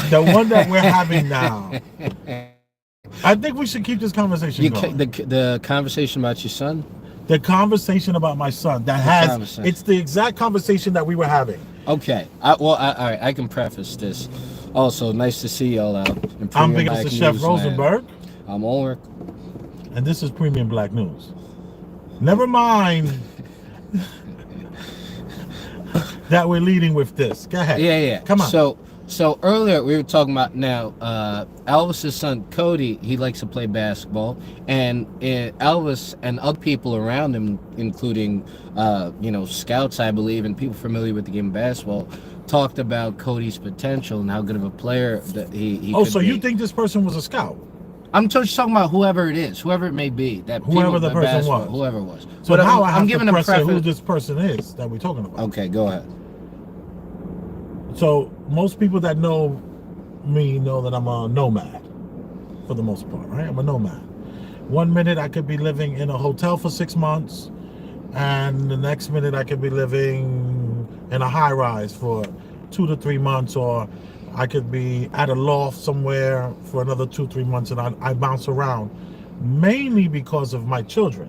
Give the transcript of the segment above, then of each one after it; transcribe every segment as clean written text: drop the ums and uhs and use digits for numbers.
The one that we're having now. I think we should keep this conversation going. The conversation about your son. The conversation about my son that The has conversation. it's the exact conversation that we were having. Okay. All right. I can preface this. Also, nice to see y'all out. In I'm Premium Big Black Mr. Chef News Rosenberg, Land. I'm Ulrich. and this is Premium Black News. Never mind that we're leading with this. Go ahead. Yeah. Come on. So earlier we were talking about now Elvis's son Cody. He likes to play basketball, and Elvis and other people around him, including scouts, I believe, and people familiar with the game of basketball, talked about Cody's potential and how good of a player that he Oh, could so be. you think this person was a scout? I'm just talking about whoever it is, whoever it may be, that Whoever the person was. whoever it was. So But now I I'm have giving to a press preface. who this person is that we're talking about. Okay, go ahead. So most people that know me know that I'm a nomad for the most part, right? I'm a nomad. 1 minute I could be living in a hotel for 6 months, and the next minute I could be living in a high rise for 2 to 3 months, or I could be at a loft somewhere for another 2, 3 months, and I bounce around mainly because of my children.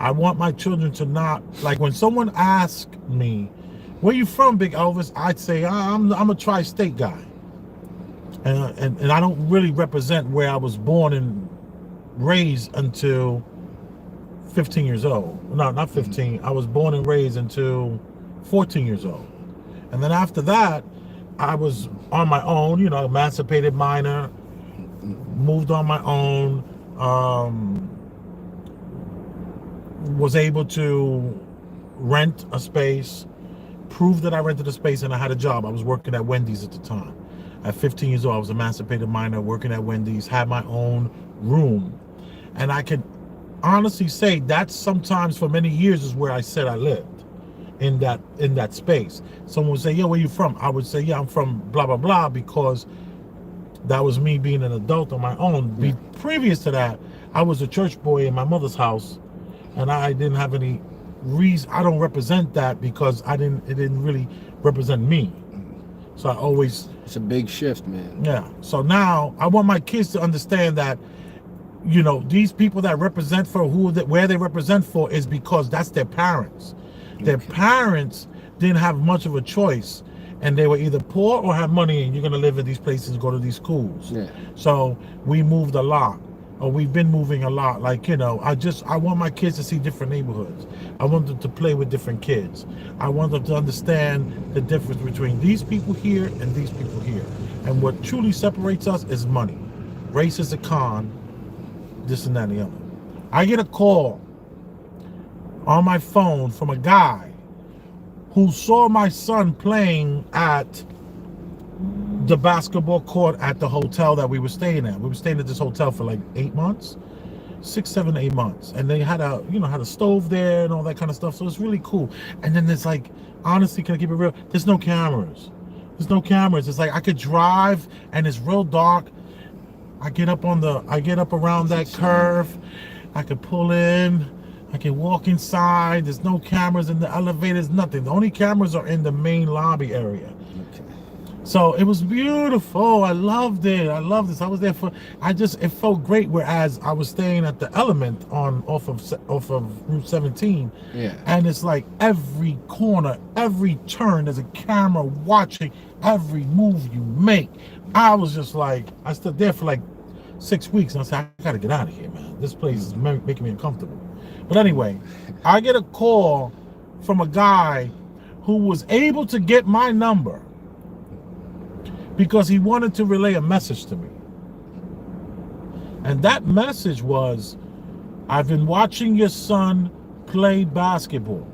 I want my children to not, like when someone asks me, where you from, Big Elvis? I'd say I'm a tri-state guy, and I don't really represent where I was born and raised until 15 years old. No, not 15. I was born and raised until 14 years old, and then after that, I was on my own. Emancipated minor, moved on my own. Was able to rent a space. Proved that I rented a space and I had a job. I was working at Wendy's at the time. At 15 years old, I was emancipated minor, working at Wendy's, had my own room. And I can honestly say that sometimes for many years is where I said I lived, in that space. Someone would say, yo, where you from? I would say, yeah, I'm from blah, blah, blah, because that was me being an adult on my own. Yeah. Previous to that, I was a church boy in my mother's house, and I didn't have any reason. I don't represent that because it didn't really represent me. So I always, It's a big shift, man. yeah. So now I want my kids to understand that, these people that represent for where they represent for is because that's their parents. Their parents didn't have much of a choice, and they were either poor or have money, and you're going to live in these places and go to these schools. Yeah. So we moved a lot. Or we've been moving a lot. I want my kids to see different neighborhoods. I want them to play with different kids. I want them to understand the difference between these people here and these people here. And what truly separates us is money. Race is a con, this and that and the other. I get a call on my phone from a guy who saw my son playing at the basketball court at the hotel that we were staying at. We were staying at this hotel for like 8 months, 6, 7, 8 months. And they had a stove there and all that kind of stuff. So it's really cool. And then there's like, honestly, can I keep it real? There's no cameras. It's like I could drive and it's real dark. I get up around that curve. I could pull in. I can walk inside. There's no cameras in the elevators, nothing. The only cameras are in the main lobby area. Okay. So it was beautiful. I loved it. I loved this. I was there it felt great. Whereas I was staying at the Element off of Route 17. Yeah. And it's like every corner, every turn, there's a camera watching every move you make. I was just like, I stood there for like 6 weeks and I said, I gotta get out of here, man. This place is making me uncomfortable. But anyway, I get a call from a guy who was able to get my number because he wanted to relay a message to me. And that message was, I've been watching your son play basketball.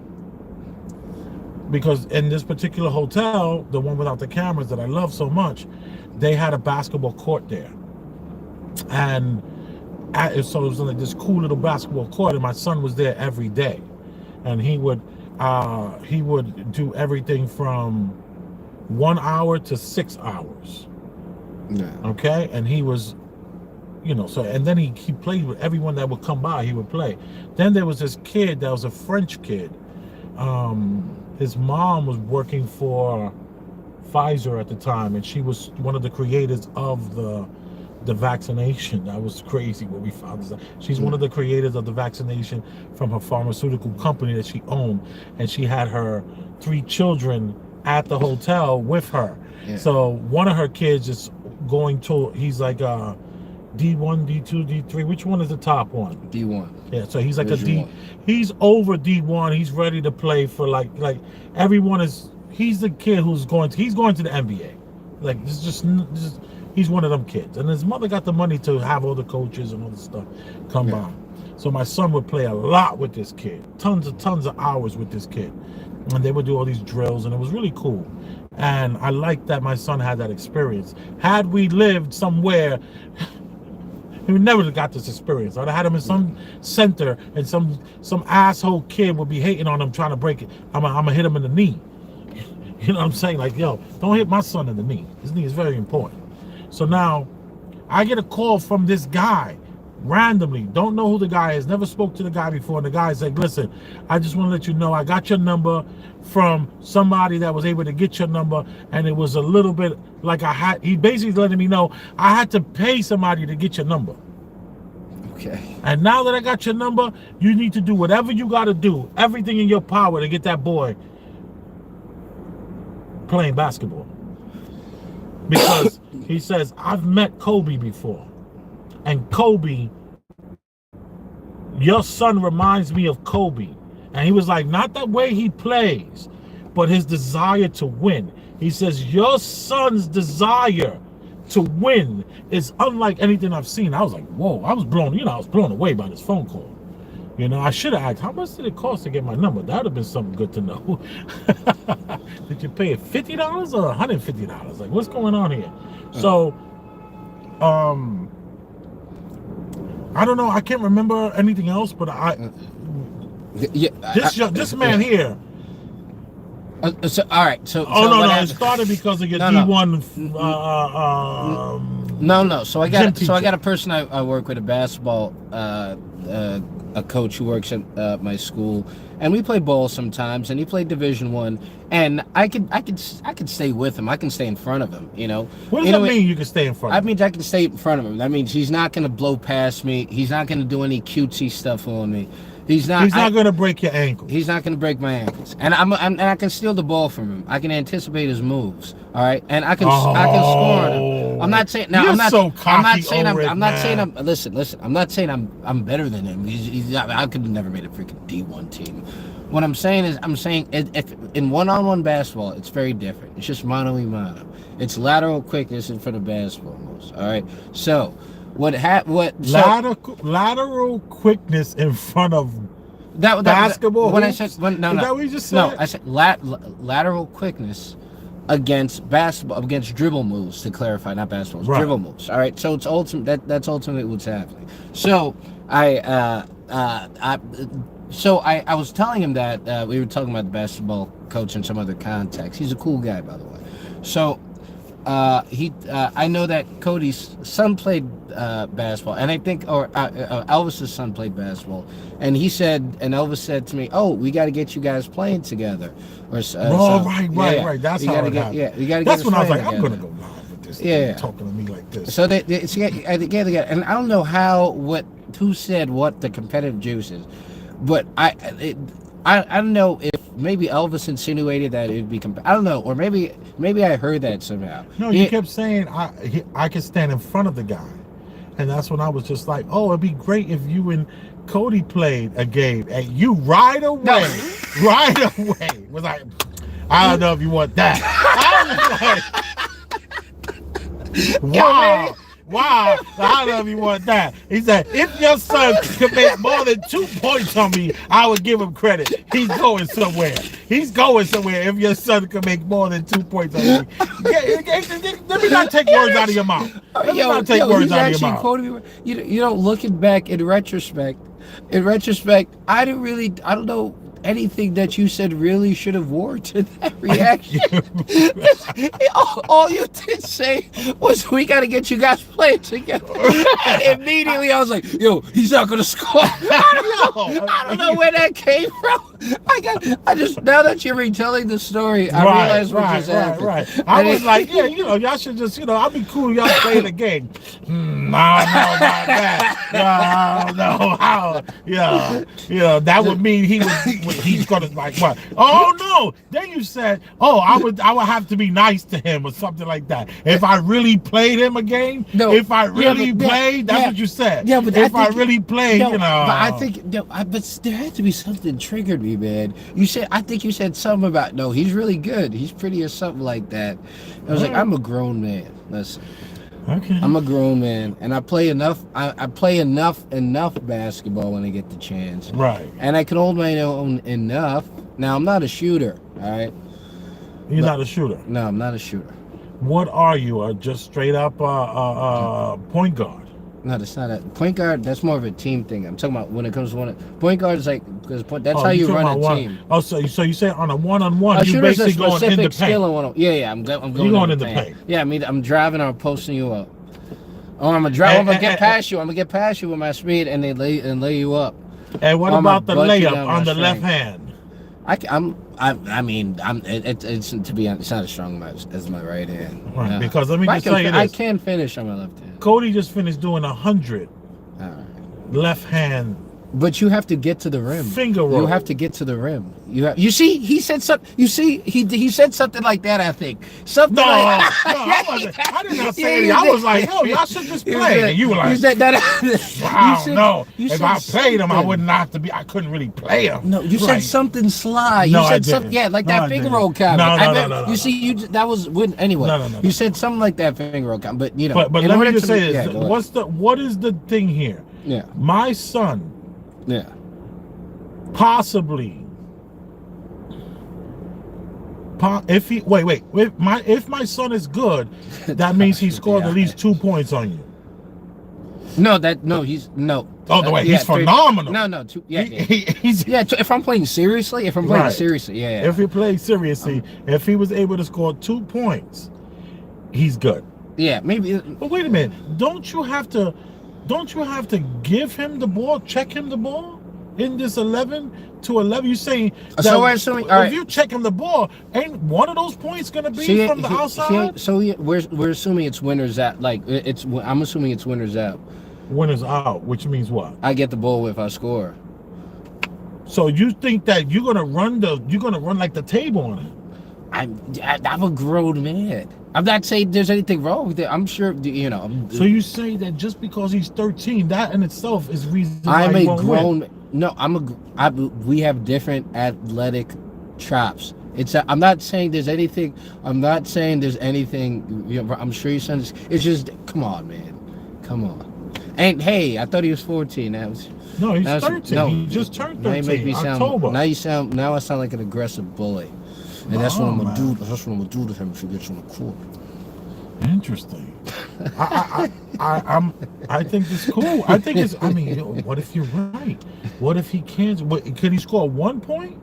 Because in this particular hotel, the one without the cameras that I love so much, they had a basketball court there. And so it was like this cool little basketball court, and my son was there every day. And he would do everything from 1 hour to 6 hours. Yeah. Okay? And he was, and then he played with everyone that would come by, he would play. Then there was this kid that was a French kid. His mom was working for Pfizer at the time, and she was one of the creators of the vaccination. That was crazy when we found this out. She's one of the creators of the vaccination from her pharmaceutical company that she owned, and she had her 3 children at the hotel with her. Yeah. So one of her kids is going to, he's like D1, D2, D3. Which one is the top one? D1. Yeah, so he's like a Division D. one. He's over D1. He's ready to play for like everyone is. He's the kid who's going to. He's going to the NBA. Like it's just he's one of them kids. And his mother got the money to have all the coaches and all the stuff come by. So my son would play a lot with this kid. Tons of hours with this kid. And they would do all these drills, and it was really cool. And I liked that my son had that experience. Had we lived somewhere, he would never have got this experience. I'd have had him in some center, and some asshole kid would be hating on him, trying to break it. I'm gonna hit him in the knee. You know what I'm saying? Like, yo, don't hit my son in the knee. His knee is very important. So now, I get a call from this guy, randomly. Don't know who the guy is. Never spoke to the guy before. And the guy's like, listen, I just want to let you know I got your number from somebody that was able to get your number, and it was a little bit like he basically letting me know I had to pay somebody to get your number. Okay. And now that I got your number, you need to do whatever you got to do, everything in your power to get that boy playing basketball. Because he says, I've met Kobe before. And Kobe, your son reminds me of Kobe. And he was like, not the way he plays, but his desire to win. He says, your son's desire to win is unlike anything I've seen. I was like, whoa, I was blown away by this phone call. You know, I should have asked, how much did it cost to get my number? That would have been something good to know. Did you pay $50 or $150? Like, what's going on here? So, I don't know. I can't remember anything else, but this man here. So, all right. So, it started because of your D1. No. So I got a person I work with, a basketball a coach who works at my school, and we play ball sometimes. And he played Division I, and I could stay with him. I can stay in front of him. You know. What does that mean? You can stay in front of him? That means I can stay in front of him. That means he's not going to blow past me. He's not going to do any cutesy stuff on me. He's not going to break your ankle. He's not going to break my ankles, and I can steal the ball from him. I can anticipate his moves. All right, and I can score on him. I'm not saying now. You're I'm not saying I'm listen. I'm not saying I'm better than him. I could have never made a freaking D1 team. What I'm saying is, if in one-on-one basketball, it's very different. It's just mano a mano. It's lateral quickness in front of basketball moves. All right, so. Lateral quickness in front of basketball. When I said Is that what you just said? No, I said lateral quickness against basketball, against dribble moves. To clarify, not basketball, right. Dribble moves. All right, so it's ultimate. That's ultimately what's happening. So I was telling him that we were talking about the basketball coach in some other context. He's a cool guy, by the way. So. I know that Cody's son played basketball, and I think, Elvis's son played basketball, and Elvis said to me, "Oh, we got to get you guys playing together." Right. That's how it happened. Yeah, you got to. That's when I was like, together. I'm gonna go live with this. Yeah, talking to me like this. So they together, and I don't know who said what the competitive juice is, but I don't know if maybe Elvis insinuated that it'd be. I don't know, or maybe I heard that somehow. No, you kept saying I could stand in front of the guy, and that's when I was just like, oh, it'd be great if you and Cody played a game, and you right away was like, I don't know if you want that. I was like, wow. Wow, I don't know if you want that. He said, if your son could make more than 2 points on me, I would give him credit. He's going somewhere. If your son could make more than 2 points on me. Let me not take words out of your mouth. Let me not take words out of your mouth. You know, looking back in retrospect, I don't know anything that you said really should have warranted that reaction. all you did say was, we got to get you guys playing together. And immediately I was like, yo, he's not going to score. I don't know where that came from. I just now that you're retelling the story, I realize what just happened. Right. I was like, yeah, y'all should just, I'll be cool. Y'all play the game. No, not that. No, how? Yeah, that would mean he's gonna like what? Oh no! Then you said, oh, I would have to be nice to him or something like that. If I really played him a game, if I really played, that's what you said. Yeah, but if I really played, But I think, but there had to be something triggered me, man. I think you said something about, no, he's really good. He's pretty or something like that. I was like, I'm a grown man. Listen. Okay. I'm a grown man, and I play enough. I play enough basketball when I get the chance. Right. And I can hold my own enough. Now I'm not a shooter. All right. You're not a shooter. No, I'm not a shooter. What are you? Just straight up point guard? No, that's not a point guard. That's more of a team thing. I'm talking about when it comes to point guard is like because that's how you run a team. Oh, so you say on a one-on-one, you shooter's basically a going in the specific skill in one. Yeah, I'm going. You're going in the paint. Yeah, I mean I'm driving or posting you up. Oh, I'm gonna get past you. I'm gonna get past you with my speed and lay you up. And what about the layup on the left hand? It's to be honest, it's not as strong as my right hand. Right, because let me just tell you this. I can finish on my left hand. Cody just finished doing 100 left hand. But you have to get to the rim. Finger roll. You have to get to the rim. You see, he said something. You see, he said something like that. I think something. No, like, I wasn't. I did not say anything. I was like, yo, y'all should just play. And you were like, you said that. Wow, no. If I played him, I wouldn't have to be. I couldn't really play him. No, you said something sly. You said something. Yeah, like that finger roll comment. No. You see, that was anyway. No. You said something like that finger roll comment, but But let me just say this. What is the thing here? Yeah. My son. Yeah. Possibly. If my son is good, that means he scored at least 2 points on you. He's no. Oh, the way he's phenomenal. No, He's if I'm playing seriously, If he played seriously, if he was able to score 2 points, he's good. Yeah, maybe. But wait a minute, don't you have to give him the ball, check him the ball in this 11 to 11? You saying that so we're assuming, if you check him the ball, ain't one of those points gonna be from the outside? We're assuming it's winners out. I'm assuming it's winners out. Winners out, which means what? I get the ball if I score. So you think that you're gonna run like the table on it? I'm a grown man. I'm not saying there's anything wrong with it. I'm sure, So you say that just because he's 13, that in itself is reason why I'm he a won't grown. win. No, we have different athletic chops. I'm not saying there's anything. I'm not saying there's anything. I'm sure your son is. It's just, come on, man, come on. And hey, I thought he was 14. He's 13. No, he just turned 13. Now you make me October. Now I sound like an aggressive bully. And that's what I'm gonna do. That's what I'm gonna do to him if he gets on the court. Interesting. I think it's cool. I think it's. I mean, what if you're right? What if he can't? Can he score 1 point?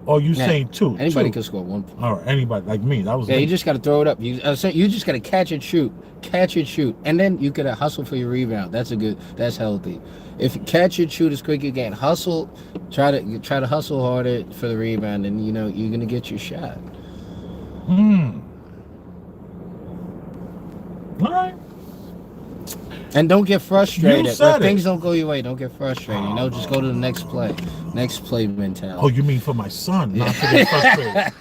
Or you saying 2? Anybody can score 1 point. All right, anybody like me. That was. Yeah, you just got to throw it up. You just got to catch and shoot, and then you gotta hustle for your rebound. That's healthy. If you catch and shoot as quick as you can, hustle, try to hustle harder for the rebound, and you're gonna get your shot. All right. And don't get frustrated. If things don't go your way, don't get frustrated. Just go to the next play. Next play mentality. Oh, you mean for my son, not to get frustrated.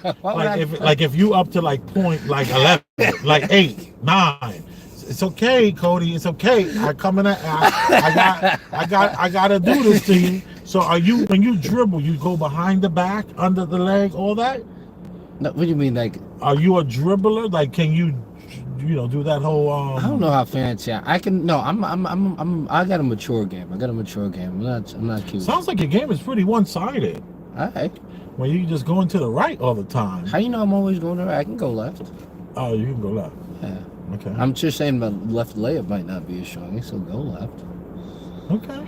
If you up to point 11, 8, 9. It's okay, Cody. It's okay. I gotta do this to you. So when you dribble, you go behind the back, under the leg, all that? No, what do you mean, Are you a dribbler? Can you do that whole? I don't know how fancy I can. No, I got a mature game. I'm not cute. Sounds like your game is pretty one-sided. All right. Well, you just going to the right all the time. How you know I'm always going to the right? I can go left. Oh, you can go left. Yeah. Okay. I'm just saying my left layup might not be as strong, so go left. Okay.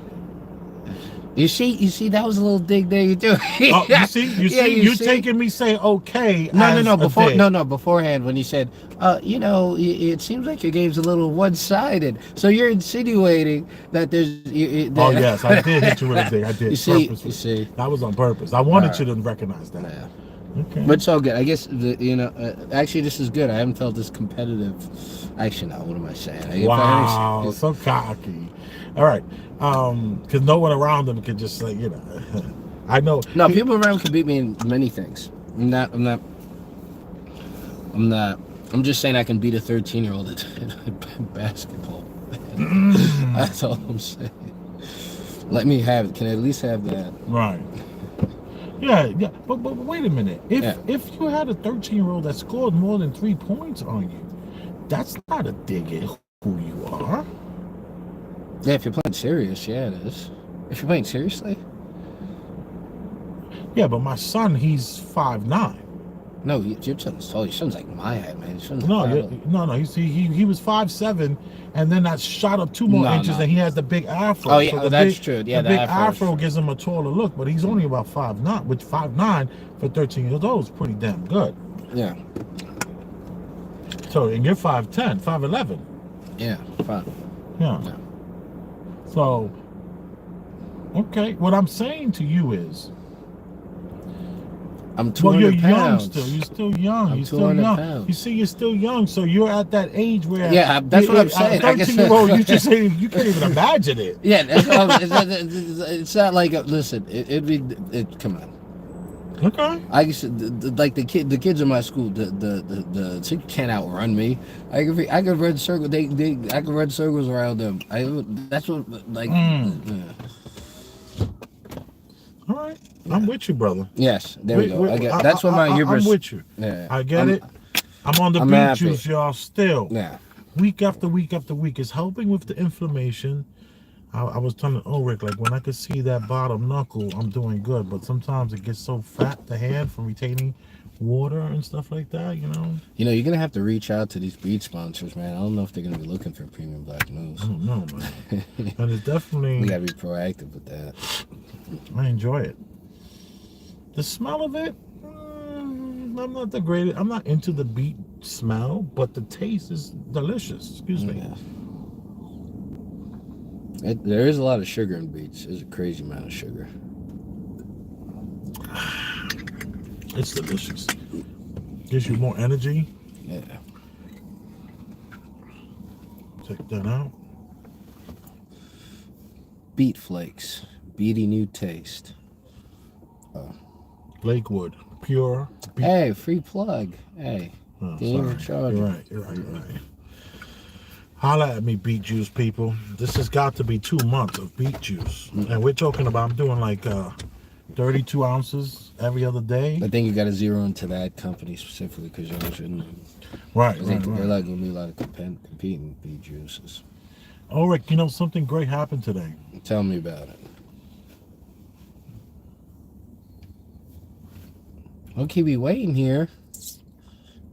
You see, that was a little dig there. You do. Oh, you see, you're see? taking me say okay. No. Dig. Beforehand, when you said, it seems like your game's a little one-sided. So you're insinuating that there's. Oh yes, I did hit you with a dig. I did. You see, purposely. That was on purpose. I wanted you to recognize that. Yeah. Okay. But it's all good. I guess actually, this is good. I haven't felt this competitive. Actually, no. What am I saying? Wow, so cocky. All right, because no one around them can just say, I know. No, people around can beat me in many things. I'm not. I'm just saying I can beat a 13-year-old at basketball. That's all I'm saying. Let me have it. Can I at least have that? Right. Yeah. But wait a minute. If you had a 13-year-old that scored more than 3 points on you, that's not a dig at who you are. Yeah, if you're playing serious, yeah, it is. If you're playing seriously? Yeah, but my son, he's 5'9". No, your son's tall. Your son's like my height, man. No. He was 5'7", and then that shot up 2 more inches, and he has the big afro. Oh yeah, that's true. Yeah, the big afro gives him a taller look, but he's only about 5'9", which 5'9" for 13 years old is pretty damn good. Yeah. So, and you're 5'10", 5'11". Yeah, fine. Yeah. So, okay, what I'm saying to you is, I'm 200 you're pounds. young still. You're still young. I'm You're still young. pounds. You see, you're still young, so you're at that age where that's what I'm saying. 13-year-old, you just say you can't even imagine it. Yeah, it's not like listen. Come on. Okay. I guess like the kids in my school, the can't outrun me. I could run circles. I could run circles around them. That's what like. All right, I'm with you, brother. Yes, there we go. That's what my hubris. I'm with you. Yeah, I get it. I'm on the beet happy. juice, y'all. Still. Yeah. Week after week after week, it's helping with the inflammation. I was telling Ulrich, like, when I could see that bottom knuckle, I'm doing good. But sometimes it gets so fat, the hand, from retaining water and stuff like that, you're gonna have to reach out to these beat sponsors, man. I don't know if they're gonna be looking for premium black news. I don't know, man. And it's definitely, we gotta be proactive with that. I enjoy it. The smell of it, I'm not the greatest. I'm not into the beet smell, but the taste is delicious. Excuse me. Yeah. There is a lot of sugar in beets. There's a crazy amount of sugar. It's delicious. Gives you more energy. Yeah. Check that out. Beet flakes. Beety new taste. Lakewood. Pure. Beet. Hey, free plug. Hey. Oh, You're sorry. You're right. Holla at me, beet juice people. This has got to be 2 months of beet juice. And we're talking about, I'm doing like 32 ounces every other day. I think you got to zero into that company specifically because you shouldn't. Right. They're like going to be a lot of competing beet juices. Ulrich, something great happened today. Tell me about it. I'll keep you waiting here.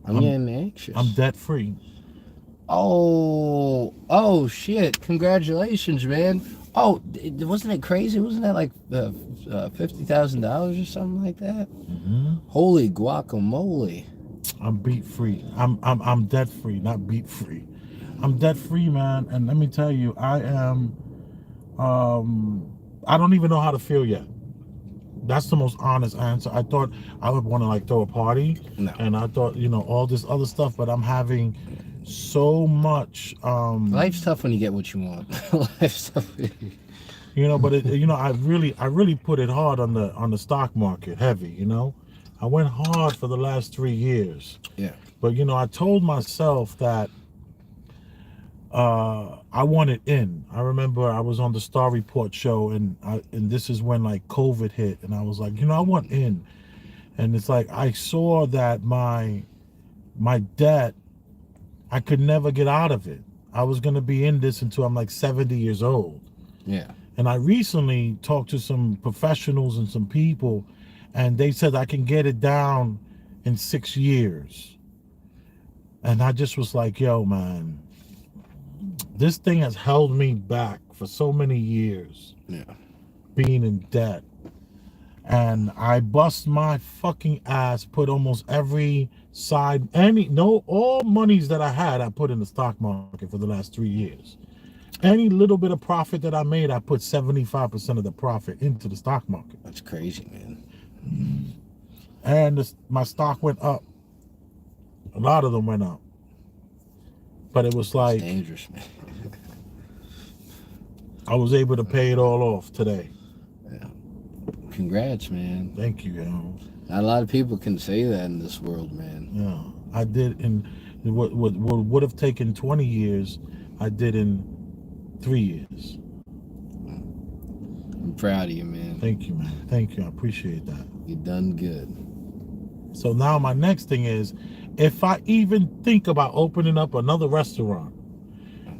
I'm getting anxious. I'm debt free. Oh shit! Congratulations, man. Oh, wasn't it crazy? Wasn't that like $50,000 or something like that? Mm-hmm. Holy guacamole! I'm beet free. I'm debt free, not beet free. I'm debt free, man. And let me tell you, I am. I don't even know how to feel yet. That's the most honest answer. I thought I would want to like throw a party, and I thought all this other stuff, but I'm having so much. Life's tough when you get what you want. Life's tough. But I really put it hard on the stock market, heavy. I went hard for the last 3 years. Yeah. But I told myself that I wanted in. I remember I was on the Star Report show, and this is when like COVID hit, and I was like, I want in. And it's like I saw that my debt, I could never get out of it. I was gonna be in this until I'm like 70 years old. Yeah. And I recently talked to some professionals and some people, and they said I can get it down in 6 years. And I just was like, yo, man, this thing has held me back for so many years. Yeah. being in debt. And I bust my fucking ass, put almost every side, all monies that I had, I put in the stock market for the last 3 years. Any little bit of profit that I made, I put 75% of the profit into the stock market. That's crazy, man. And my stock went up. A lot of them went up. But it was It's like, dangerous, man. I was able to pay it all off today. Yeah. Congrats, man. Thank you, yo. Not a lot of people can say that in this world, man. Yeah, I did in what would have taken 20 years, I did in 3 years. I'm proud of you, man. Thank you, man. Thank you. I appreciate that. You done good. So now my next thing is, if I even think about opening up another restaurant,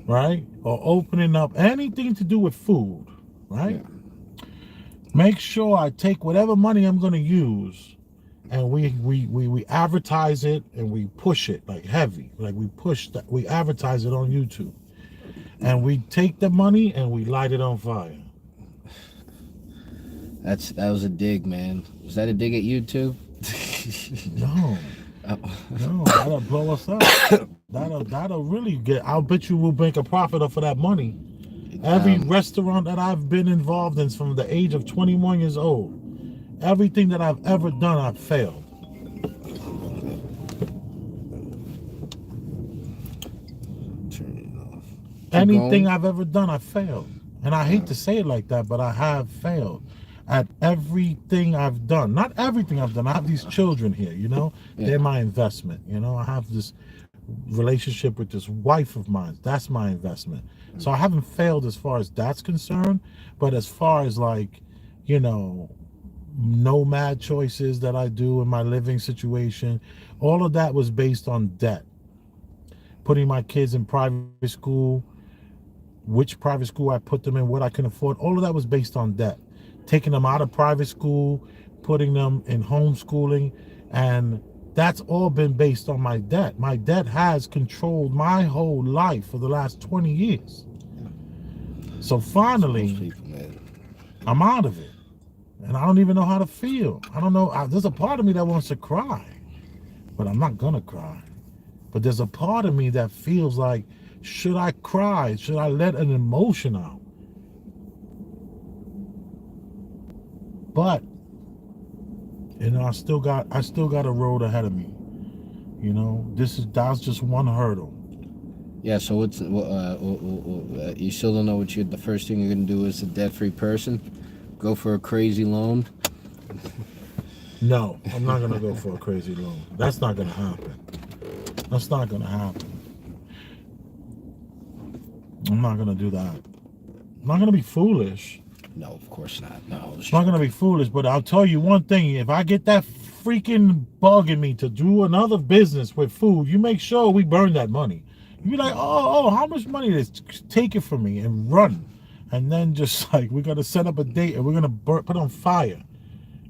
right? Or opening up anything to do with food, right? Yeah. Make sure I take whatever money I'm going to use and we advertise it and we push it like heavy. Like we advertise it on YouTube. And we take the money and we light it on fire. That was a dig, man. Was that a dig at YouTube? No. No, that'll blow us up. That'll really get. I'll bet you we'll make a profit off of that money. Every restaurant that I've been involved in from the age of 21 years old, everything that I've ever done, I've failed. Turn it off. Anything I've ever done, I failed. And I hate to say it like that, but I have failed at everything I've done. Not everything I've done. I have these children here, you know? Yeah. They're my investment, you know? I have this relationship with this wife of mine. That's my investment. So I haven't failed as far as that's concerned, but as far as like, you know, nomad choices that I do in my living situation, all of that was based on debt. Putting my kids in private school, which private school I put them in, what I can afford, all of that was based on debt. Taking them out of private school, putting them in homeschooling, and that's all been based on my debt. My debt has controlled my whole life for the last 20 years. So finally, People, man. I'm out of it. And I don't even know how to feel. I don't know. There's a part of me that wants to cry, but I'm not going to cry. But there's a part of me that feels like, should I cry? Should I let an emotion out? But, you know, I still got a road ahead of me. You know, that's just one hurdle. Yeah, so what's you still don't know what the first thing you're gonna do as a debt-free person? Go for a crazy loan? No, I'm not gonna go for a crazy loan. That's not gonna happen. That's not gonna happen. I'm not gonna do that. I'm not gonna be foolish. No, of course not. No, I'm not gonna be foolish, but I'll tell you one thing: if I get that freaking bug in me to do another business with food, you make sure we burn that money. You be like, oh, how much money is? Take it from me and run, and then just like we gotta set up a date and we're gonna put on fire,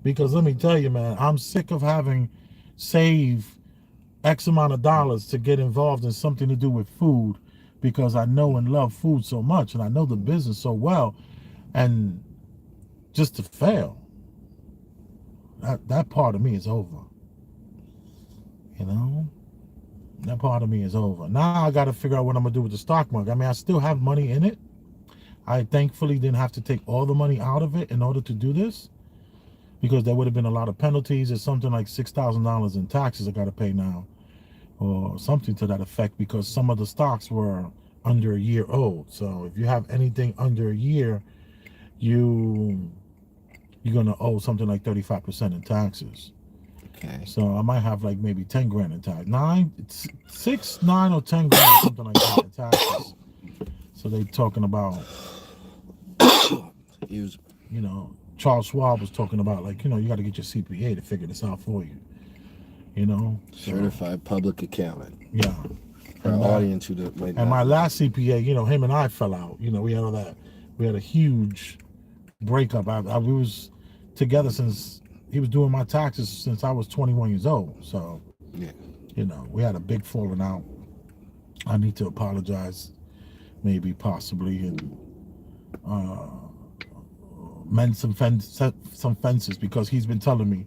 because let me tell you, man, I'm sick of having saved X amount of dollars to get involved in something to do with food, because I know and love food so much and I know the business so well, and just to fail, that part of me is over. You know, that part of me is over. Now I got to figure out what I'm gonna do with the stock market. I mean, I still have money in it. I thankfully didn't have to take all the money out of it in order to do this, because there would have been a lot of penalties. There's something like $6,000 in taxes I got to pay now, or something to that effect, because some of the stocks were under a year old. So if you have anything under a year, you're gonna owe something like 35% in taxes. Okay. So I might have like maybe 10 grand in tax. 6, 9, or 10 grand, something like that in taxes. So they talking about, you know, Charles Schwab was talking about, like, you know, you got to get your CPA to figure this out for you. You know, Certified public accountant. Yeah. For our audience who might not. And my last CPA, you know, him and I fell out. You know, we had all that. We had a huge breakup. We was together since he was doing my taxes since I was 21 years old. So, yeah, you know, we had a big falling out. I need to apologize, maybe, possibly, and mend some fences because he's been telling me,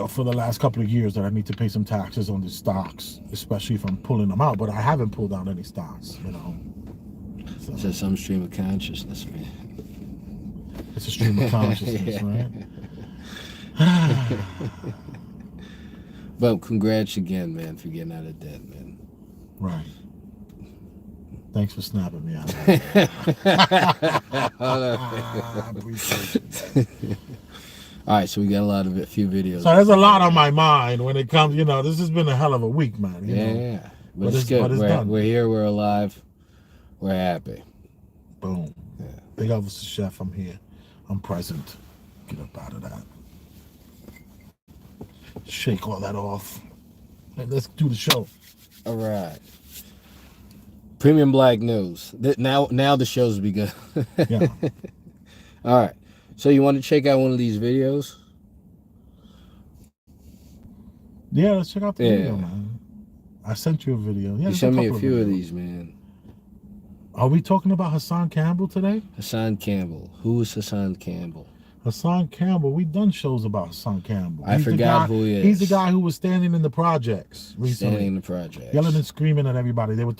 for the last couple of years that I need to pay some taxes on the stocks, especially if I'm pulling them out. But I haven't pulled out any stocks, So, It's some stream of consciousness, man. it's a stream of consciousness, right? But congrats again, man, for getting out of debt, man. Right. Thanks for snapping me out. I appreciate it. All right, so we got a few videos. So there's a lot on my mind when it comes, this has been a hell of a week, man. Yeah. But it's good. Done. We're here, we're alive, we're happy. Boom. Yeah. Big officer chef, I'm here. I'm present. Get up out of that. Shake all that off. And let's do the show. All right. Premium Black News. Now the show's begun. Yeah. All right. So you want to check out one of these videos? Yeah, let's check out the video, man. I sent you a video. Yeah, you sent me a few of these, man. Are we talking about Hassan Campbell today? Hassan Campbell. Who is Hassan Campbell? Hassan Campbell. We've done shows about Hassan Campbell. I forgot who he is. He's the guy who was standing in the projects recently. Standing in the projects. Yelling and screaming at everybody. They were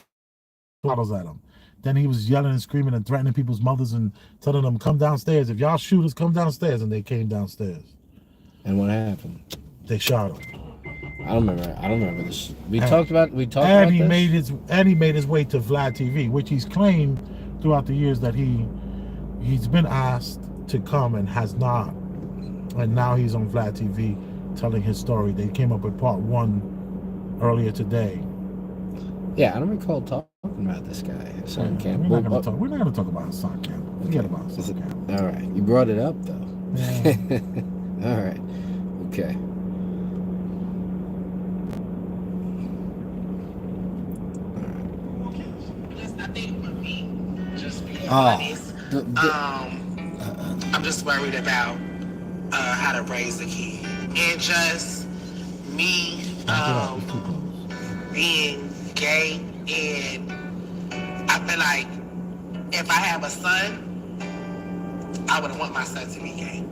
bottles at him. Then he was yelling and screaming and threatening people's mothers and telling them, come downstairs. If y'all shoot us, come downstairs. And they came downstairs. And what happened? They shot him. I don't remember this. We talked about this. And he made his way to Vlad TV, which he's claimed throughout the years that he's been asked to come and has not. And now he's on Vlad TV telling his story. They came up with part 1 earlier today. Yeah, I don't recall talking about this guy, Hassan Campbell. We're not going to talk about Hassan Campbell. Forget about Hassan Campbell. All right. You brought it up, though. Yeah. All right. Okay. I think for me, just being Ah, honest, I'm just worried about how to raise a kid. And just me being gay, and I feel like if I have a son, I wouldn't want my son to be gay.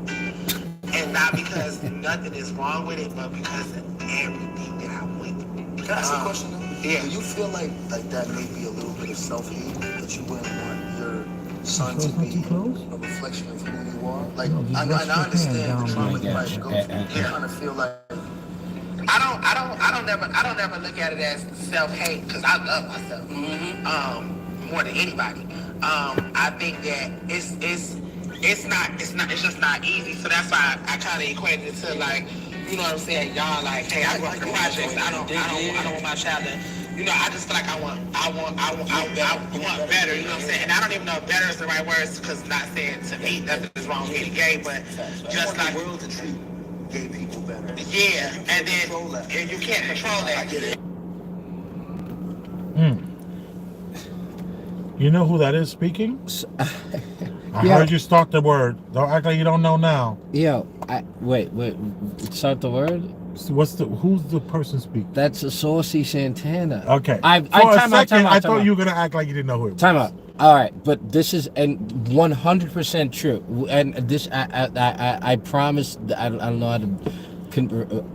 And not because nothing is wrong with it, but because of everything that I went through. Can I ask a question though? Yeah. Do you feel like that may be a little bit of self-hate, that you wouldn't want your son to be a reflection of who you are? Like, I understand the trauma you might go through. You kind of feel like I don't never look at it as self-hate, because I love myself more than anybody. I think that it's just not easy. So that's why I kind of equated it to, like, you know what I'm saying? Y'all like, hey, I grew up in the projects. I don't want my child to, I just feel like I want better. You know what I'm saying? And I don't even know if better is the right words, because not saying to me nothing is wrong with being gay, but just like the world to treat gay people better. Yeah, and then if you can't control that. I get it. You know who that is speaking? I Yeah. heard you start the word. Don't act like you don't know now. Yo, wait. Start the word. So who's the person speaking? That's a Saucy Santana. Okay. I thought you were gonna act like you didn't know who it was. Time out. All right, but this is 100% true, and this I promise. I don't know how to.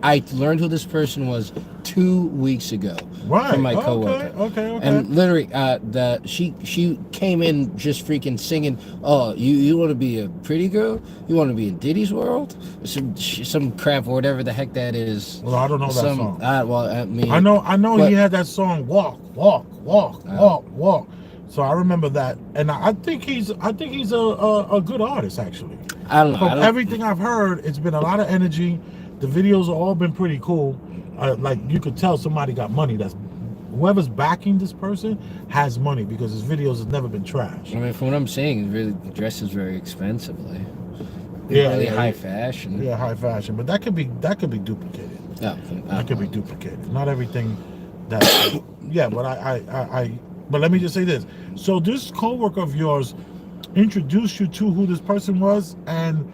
I learned who this person was 2 weeks ago Right. from my coworker. Okay. And literally, she came in just freaking singing. Oh, you want to be a pretty girl? You want to be in Diddy's World? Some crap or whatever the heck that is. Well, I don't know that song. I mean, I know but- he had that song walk. So I remember that, and I think he's a good artist actually. I don't know. From everything I've heard, it's been a lot of energy. The videos have all been pretty cool. Like you could tell somebody got money. That's whoever's backing this person has money, because his videos have never been trash. I mean, from what I'm saying, really the dress is very expensively. Really high fashion. Yeah, high fashion, but that could be duplicated. No, That could be duplicated. Not everything that. Yeah, but But let me just say this. So this coworker of yours introduced you to who this person was, and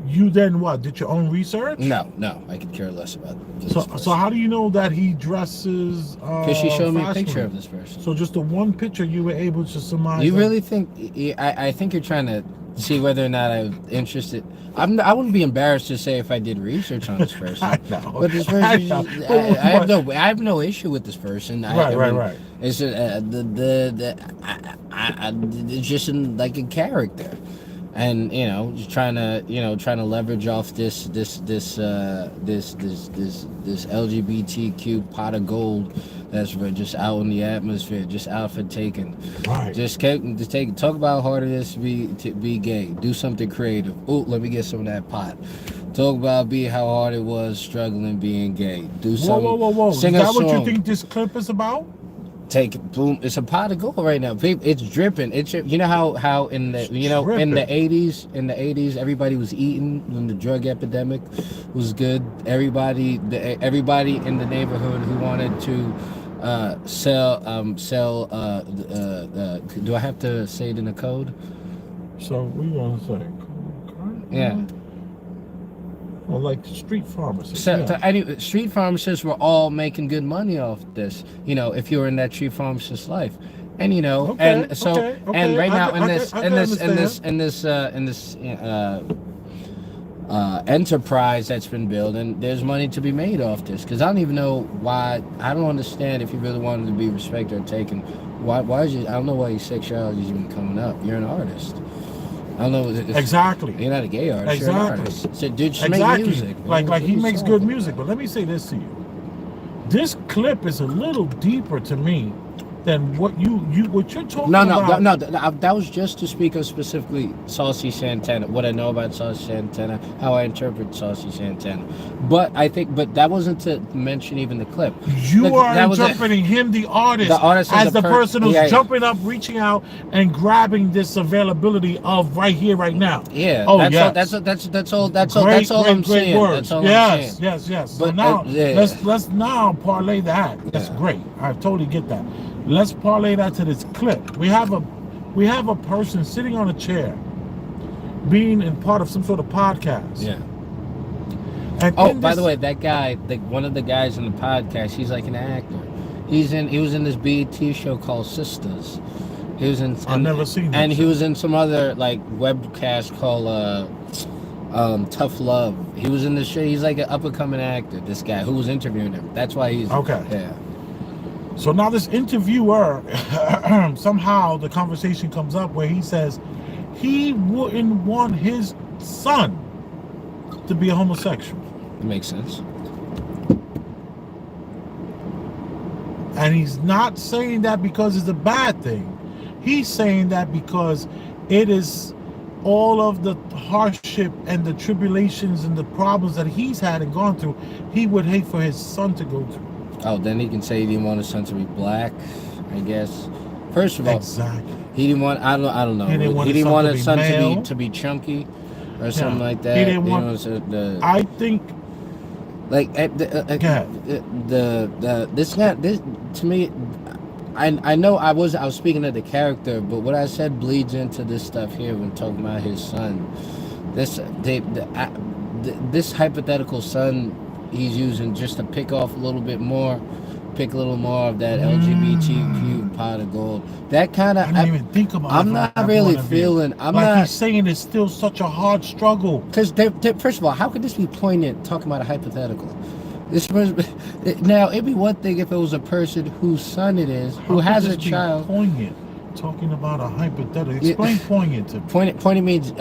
you then what? Did your own research? No, I could care less about this So person. how do you know that he dresses? Because she showed me a fashionably? picture of this person. So just the one picture you were able to surmise. You that- really think? I think you're trying to see whether or not I'm interested. I wouldn't be embarrassed to say if I did research on this person. I know. But this I person, know. I have no issue with this person. Right. It's it's just like a character, and just trying to leverage off this LGBTQ pot of gold that's just out in the atmosphere, just out for taking. Right. Just talk about how hard it is to be gay. Do something creative. Oh, let me get some of that pot. Talk about how hard it was struggling being gay. Do something. Whoa. Sing Is a that what you song. think this clip is about? Take it, boom. It's a pot of gold right now. It's dripping. You know how in the in the 80s everybody was eating when the drug epidemic was good. Everybody in the neighborhood who wanted to sell. Do I have to say it in a code? So we gonna say, Yeah. Well, like street pharmacists. So, yeah. street pharmacists were all making good money off this. If you were in that street pharmacist life, and Okay, and so okay. and right now I in can this enterprise that's been built, and there's money to be made off this. Because I don't even know why. I don't understand if you really wanted to be respected or taken. Why is I don't know why your sexuality is even coming up. You're an artist. I don't know. Exactly. You're not a gay artist. Exactly. You're an artist. So, dude, just Exactly. make music. Like he Do makes something. good music. But let me say this to you. This clip is a little deeper to me than what you're talking about. No. That was just to speak of specifically Saucy Santana. What I know about Saucy Santana, how I interpret Saucy Santana. But that wasn't to mention even the clip. You are interpreting him, the artist as the person who's jumping up, reaching out, and grabbing this availability of right here, right now. Yeah. Oh, that's all. That's all I'm saying. Words. That's all yes, I'm saying. yes. But so now yeah. let's now parlay that. That's great. I totally get that. Let's parlay that to this clip. We have a person sitting on a chair, being in part of some sort of podcast. Yeah. And by the way, that guy, one of the guys in the podcast, he's like an actor. He was in this BET show called Sisters. He was in. I've never seen that And show. he was in some other webcast called Tough Love. He was in the show. He's like an up and coming actor. This guy who was interviewing him. That's why he's okay. Yeah. So now this interviewer, somehow the conversation comes up where he says he wouldn't want his son to be a homosexual. It makes sense. And he's not saying that because it's a bad thing. He's saying that because it is all of the hardship and the tribulations and the problems that he's had and gone through, he would hate for his son to go through. Oh, then he can say he didn't want his son to be black, I guess. First of all, Exactly. he didn't want. I don't know. He didn't want his son male. to be chunky, or something like that. He didn't want. I think. Like this guy. This to me. I know I was speaking of the character, but what I said bleeds into this stuff here when talking about his son. This hypothetical son he's using just to pick a little more of that LGBTQ pot of gold. That kind of. I didn't even think about it. I'm not really feeling. I'm not. He's saying it's still such a hard struggle. Because first of all, how could this be poignant talking about a hypothetical? This person, now it'd be one thing if it was a person whose son it is, who has a child. Poignant. Talking about a hypothetical. Explain poignant to me. Poignant means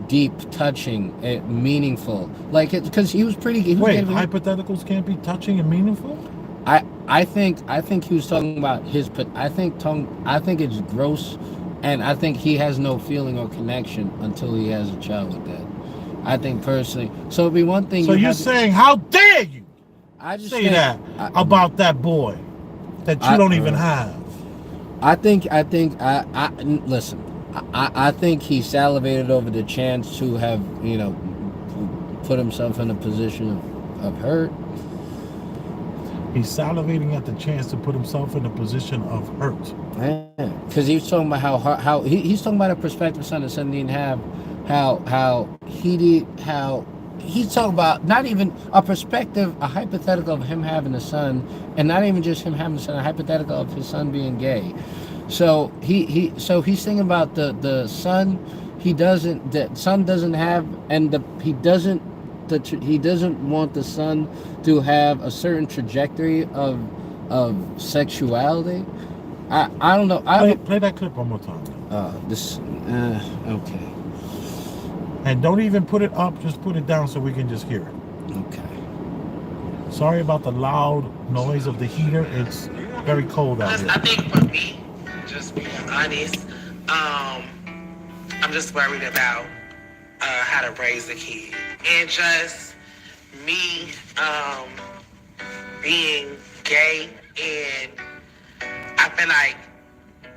deep, touching, meaningful. Like because he was pretty. Wait, hypotheticals can't be touching and meaningful? I think he was talking about his. I think it's gross, and I think he has no feeling or connection until he has a child with that. I think personally. So it'd be one thing. So you're saying, how dare you? I just say that about that boy that you don't even have. I think listen. I think he salivated over the chance to have put himself in a position of hurt. He's salivating at the chance to put himself in a position of hurt. Because he was talking about how he's talking about a prospective son that son didn't have, he's talking about not even a hypothetical of him having a son, and not even just him having a son, a hypothetical of his son being gay. So he's thinking about the son he doesn't. The son doesn't have, and he doesn't. He doesn't want the son to have a certain trajectory of sexuality. I don't know. Play that clip one more time. Okay. And don't even put it up. Just put it down so we can just hear it. Okay. Sorry about the loud noise of the heater. It's very cold out here. I think for me, just being honest, I'm just worried about how to raise a kid. And just me being gay, and I feel like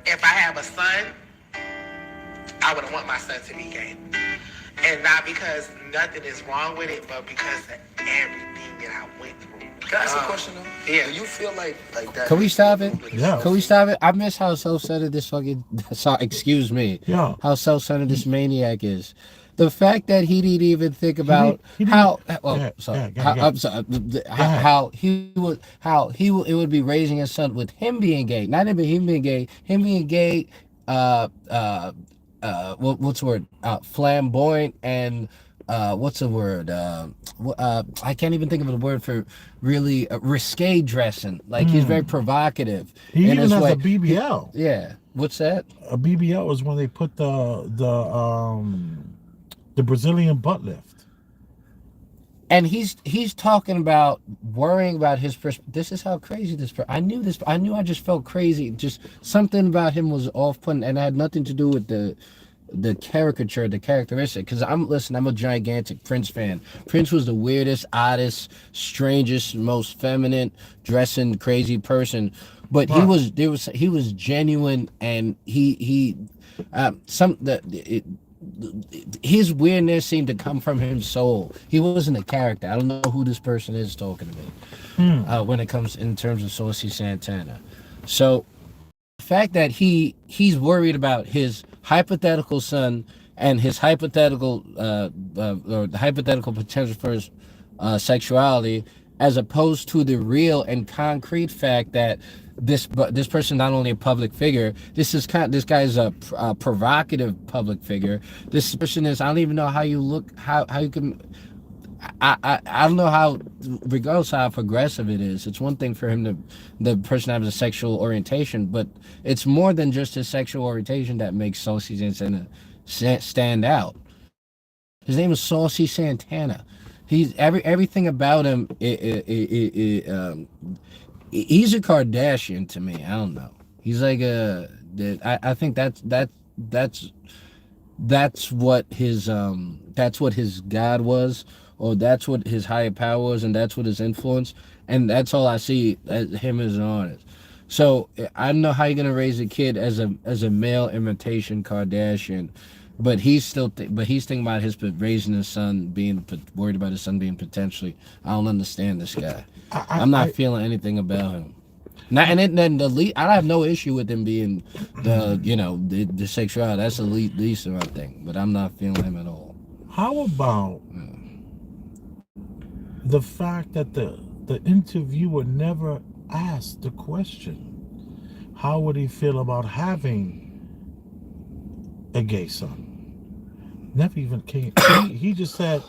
if I have a son, I would want my son to be gay. And not because nothing is wrong with it, but because of everything that I went through. Can I ask a question though? Yeah. Do you feel like that? Can we stop it? Yeah. Can we stop it? I miss how self-centered this fucking. Excuse me. Yeah. How self-centered this maniac is. The fact that he didn't even think about how. Oh, sorry. I'm sorry. How he would be raising his son with him being gay, not even him being gay. Him being gay. What's the word? Flamboyant and. What's the word? I can't even think of the word for really risque dressing. Like he's very provocative. He in even his has way. a BBL. Yeah. What's that? A BBL is when they put the Brazilian butt lift. And he's talking about worrying about his this is how crazy this. I knew this. I knew I just felt crazy. Just something about him was off-putting, and it had nothing to do with the caricature, the characteristic. Because I'm a gigantic Prince fan. Prince was the weirdest, oddest, strangest, most feminine dressing crazy person, but he was genuine, and his weirdness seemed to come from his soul. He wasn't a character. I don't know who this person is talking to me when it comes in terms of Saucy Santana. So the fact that he's worried about his hypothetical son and his hypothetical or the hypothetical potential for his sexuality, as opposed to the real and concrete fact that this person not only a public figure, this guy's a provocative public figure. This person is, I don't even know how you look, how you can. I don't know how, regardless how progressive it is, it's one thing for him the person has a sexual orientation, but it's more than just his sexual orientation that makes Saucy Santana stand out. His name is Saucy Santana. He's everything about him. He's a Kardashian to me. I don't know. He's like I think that's what his God was. Or that's what his higher power was, and that's what his influence, and that's all I see as him as an artist. So I don't know how you're gonna raise a kid as a male imitation Kardashian, but he's thinking about raising his son, being worried about his son being potentially. I don't understand this guy. I'm not feeling anything about him. And then I have no issue with him being the sexuality. That's the least of my thing, but I'm not feeling him at all. How about the fact that the interviewer never asked the question, how would he feel about having a gay son? Never even came. He just said,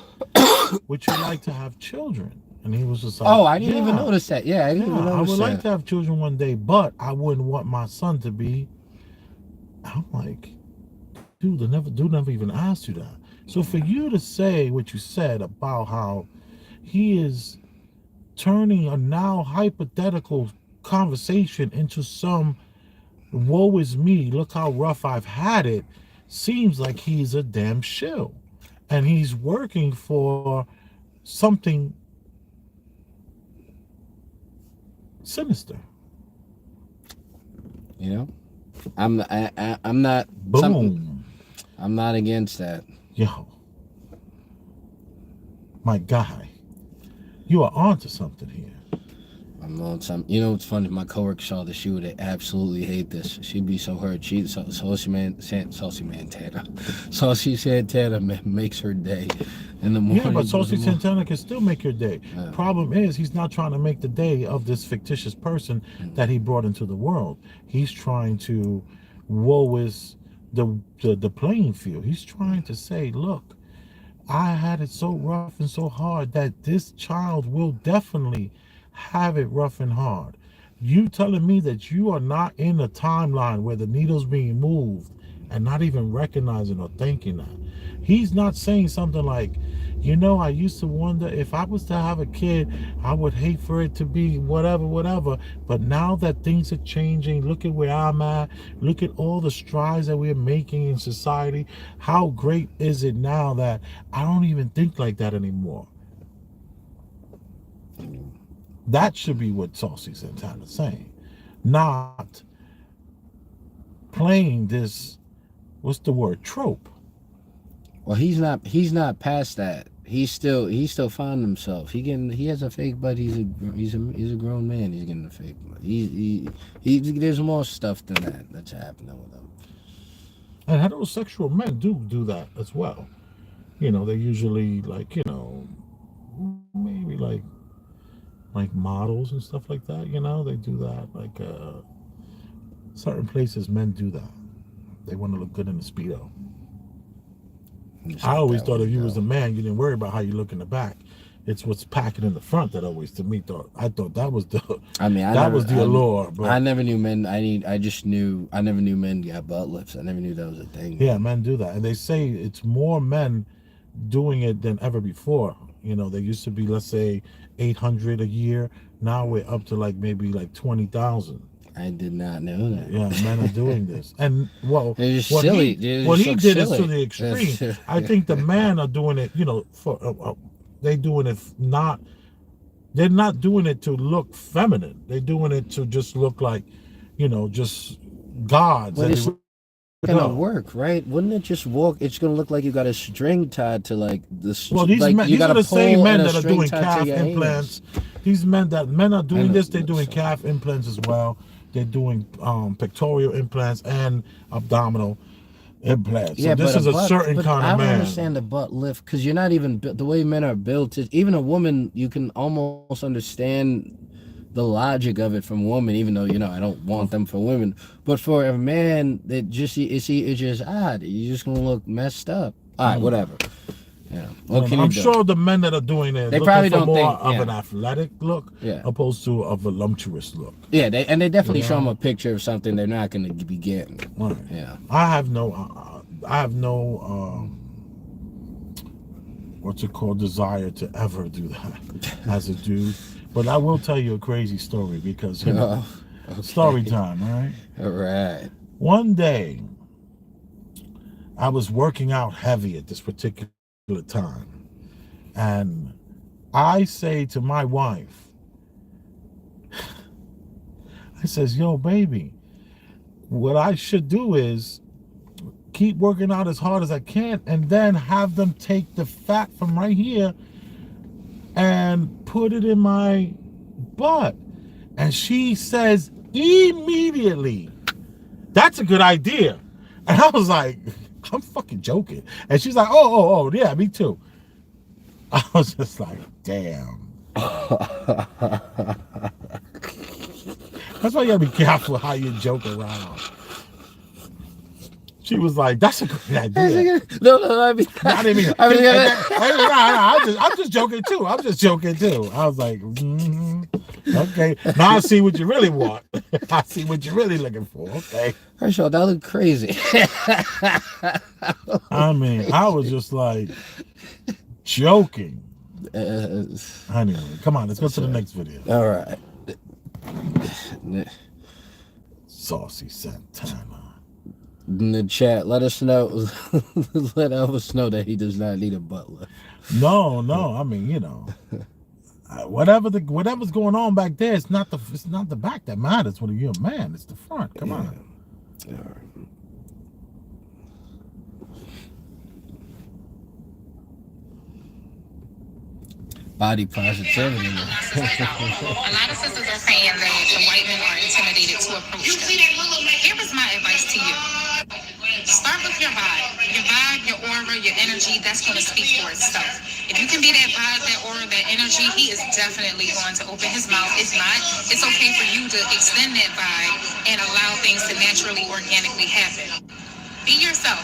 would you like to have children? And he was just like, oh, I didn't even notice that. Yeah, I didn't even notice that. I would like to have children one day, but I wouldn't want my son to be. I'm like, dude, they never even asked you that. So for you to say what you said about how he is turning a now hypothetical conversation into some woe is me, look how rough I've had it, seems like he's a damn shill. And he's working for something sinister. You know? I'm not Boom. I'm not against that. Yo. My guy. You are onto something here. I'm on some. You know what's funny? My coworker saw this. She would absolutely hate this. She'd be so hurt. Saucy Santana makes her day in the morning. Yeah, but Saucy Santana can still make your day. Yeah. Problem is, he's not trying to make the day of this fictitious person that he brought into the world. He's trying to woe is the playing field. He's trying to say, look, I had it so rough and so hard that this child will definitely have it rough and hard. You telling me that you are not in a timeline where the needle's being moved and not even recognizing or thinking that. He's not saying something like, you know, I used to wonder if I was to have a kid, I would hate for it to be whatever, whatever. But now that things are changing, look at where I'm at. Look at all the strides that we're making in society. How great is it now that I don't even think like that anymore? That should be what Saucy Santana's saying. Not playing this, what's the word, trope. Well, he's not past that. He's still finding himself. He has a fake butt. He's a grown man. He's getting a fake butt. He there's more stuff than that that's happening with him. And heterosexual men do that as well. You know, they usually like, you know, maybe like models and stuff like that. You know, they do that. Like certain places, men do that. They want to look good in a Speedo. I always thought if you was a man, you didn't worry about how you look in the back. It's what's packing in the front that always, to me, I thought that was the. I mean, that was the allure. But I never knew men. I never knew men got butt lifts. I never knew that was a thing. Yeah, men do that, and they say it's more men doing it than ever before. You know, there used to be, let's say, 800 a year. Now we're up to like maybe like 20,000. I did not know that. Yeah, men are doing this, and well, they're just silly. He did it to the extreme. I think the men are doing it. You know, for they doing it not. They're not doing it to look feminine. They're doing it to just look like, you know, just gods. Well, it's gonna work, right? Wouldn't it just walk? It's gonna look like you got a string tied to like this. Well, these like men, you these got are the same men that are doing tied calf implants. These men are doing this. They're doing calf implants as well. They're doing pectoral implants and abdominal implants. So yeah, this is a certain kind of man. I don't understand the butt lift because you're not even the way men are built. Even a woman, you can almost understand the logic of it from a woman, even though, you know, I don't want them for women. But for a man, it's just odd. You're just gonna look messed up. All right, whatever. Yeah. What can I'm you do? sure the men that are doing it, they probably don't more think of an athletic look, opposed to a voluptuous look. Yeah, they definitely show them a picture of something they're not going to be getting. Right. Yeah. I have no what's it called, desire to ever do that as a dude. But I will tell you a crazy story because story time, all right? All right. One day, I was working out heavy at this particular time, and I say to my wife, I says, yo, baby, what I should do is keep working out as hard as I can and then have them take the fat from right here and put it in my butt. And she says immediately, that's a good idea. And I was like, I'm fucking joking. And she's like, oh, yeah, me too. I was just like, damn. That's why you gotta be careful how you joke around. She was like, that's a good idea. No, I mean, I didn't mean I'm just joking too. I was like, okay. Now I see what you really want. I see what you're really looking for. Okay. First of all, that looked crazy. I mean, I was just like joking. Anyway, come on, let's go to the next video. All right. Saucy Santana. In the chat, let us know. Let Elvis know that he does not need a butler. No. I mean, you know, whatever's going on back there, it's not the back that matters when you're a man. It's the front. Come on. All right. Body positivity. A lot of sisters are saying that the white men are intimidated to approach them. Here is my advice to you. Start with your vibe. Your vibe, your aura, your energy, that's going to speak for itself. If you can be that vibe, that aura, that energy, he is definitely going to open his mouth. If not, it's okay for you to extend that vibe and allow things to naturally, organically happen. Be yourself.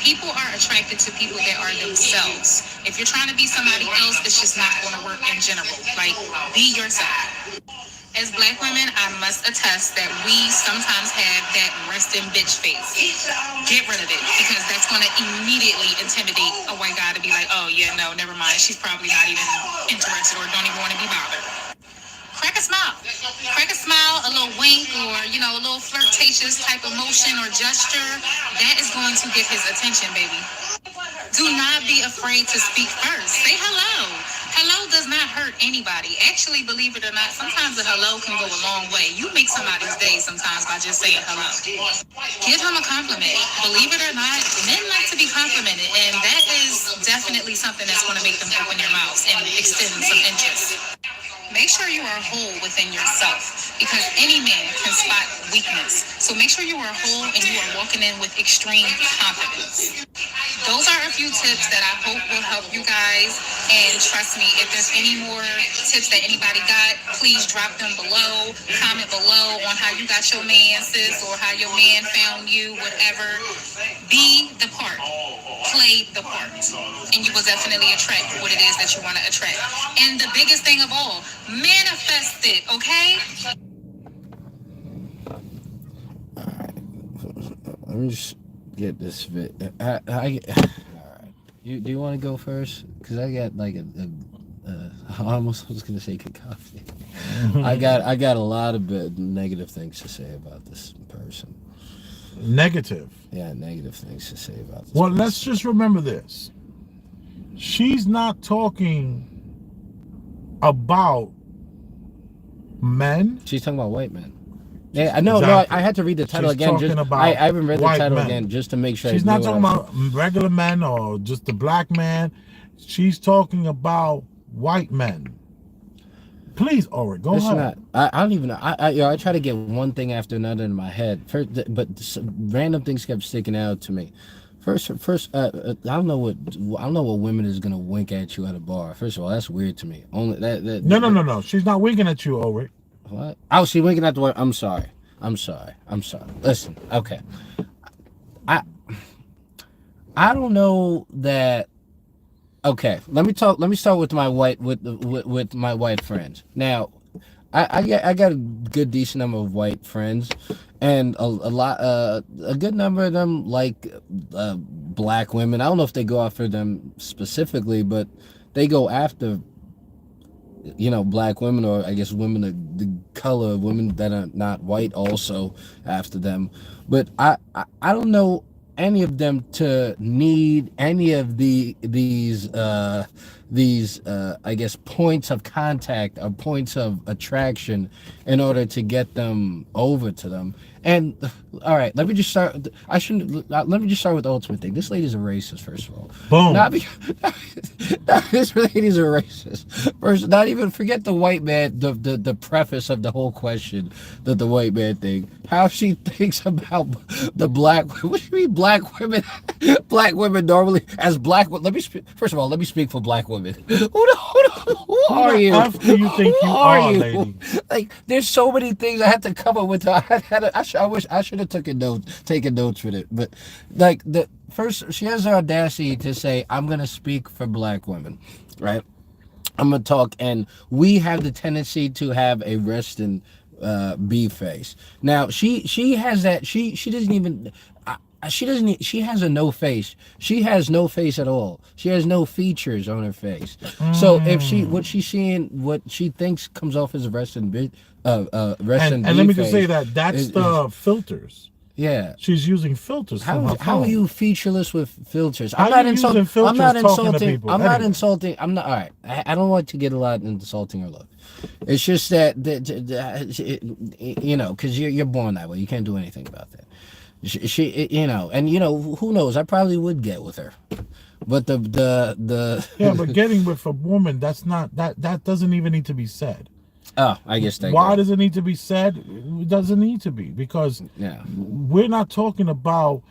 People are attracted to people that are themselves. If you're trying to be somebody else, it's just not going to work in general. Like, be yourself. As Black women, I must attest that we sometimes have that resting bitch face. Get rid of it, because that's going to immediately intimidate a white guy to be like, oh yeah, no, never mind. She's probably not even interested or don't even want to be bothered. Crack a smile. Crack a smile, a little wink, or, a little flirtatious type of motion or gesture. That is going to get his attention, baby. Do not be afraid to speak first. Say hello. Hello does not hurt anybody. Actually, believe it or not, sometimes a hello can go a long way. You make somebody's day sometimes by just saying hello. Give him a compliment. Believe it or not, men like to be complimented, and that is definitely something that's going to make them open their mouths and extend some interest. Make sure you are whole within yourself, because any man can spot weakness. So make sure you are whole and you are walking in with extreme confidence. Those are a few tips that I hope will help you guys. And trust me, if there's any more tips that anybody got, please drop them below. Comment below on how you got your man, sis, or how your man found you, whatever. Be the part. Play the part. And you will definitely attract what it is that you want to attract. And the biggest thing of all, manifest it, okay? Let me just get this bit. All right. Do you want to go first? Because I got like I almost was gonna say cacophony. I got a lot of negative things to say about this person. Negative. Yeah, negative things to say about this. Well, person. let's just remember this. She's not talking about men. She's talking about white men. Yeah, I know. Exactly. No, I had to read the title She's again. talking about I haven't read the white title men. again just to make sure. She's not talking about regular men or just the black man. She's talking about white men. Please, Ori, go ahead. I don't even know. I try to get one thing after another in my head, but random things kept sticking out to me. First, I don't know what women is gonna wink at you at a bar. First of all, that's weird to me. Only that. No. She's not winking at you, Ori. What? Oh, she winking at the word. I'm sorry. Listen, okay. I don't know that. Okay, let me start with my with my white friends. Now, I got a good decent number of white friends, and a good number of them like black women. I don't know if they go after them specifically, but they go after black women, or I guess women of the color, women that are not white also after them. But I don't know any of them to need any of these I guess points of contact or points of attraction in order to get them over to them. And all right, let me just start. Let me just start with the ultimate thing. This lady's a racist, first of all. Boom. This lady's a racist. First, not even forget the white man. The preface of the whole question, that the white man thing. How she thinks about the black. What do you mean, black women? Black women normally as black. Let me first of all, let me speak for black women. Who are you? After you think you are, lady. Like, there's so many things I had to come up with. I wish I should have taken notes with it. But like the first, she has the audacity to say, "I'm gonna speak for black women," right? I'm gonna talk, and we have the tendency to have a resting B face. Now she has that. She doesn't even. She has a no face. She has no face at all. She has no features on her face. So if what she thinks comes off as a resting B And let me just say that's the filters. Yeah. She's using filters. How are you featureless with filters? I'm not insulting. I'm not insulting. I'm not. All right. I don't want to get a lot insulting her look. It's just that because you're born that way. You can't do anything about that. She and who knows? I probably would get with her, but but getting with a woman, that doesn't even need to be said. Oh, I guess why does it need to be said? It doesn't need to be, because we're not talking about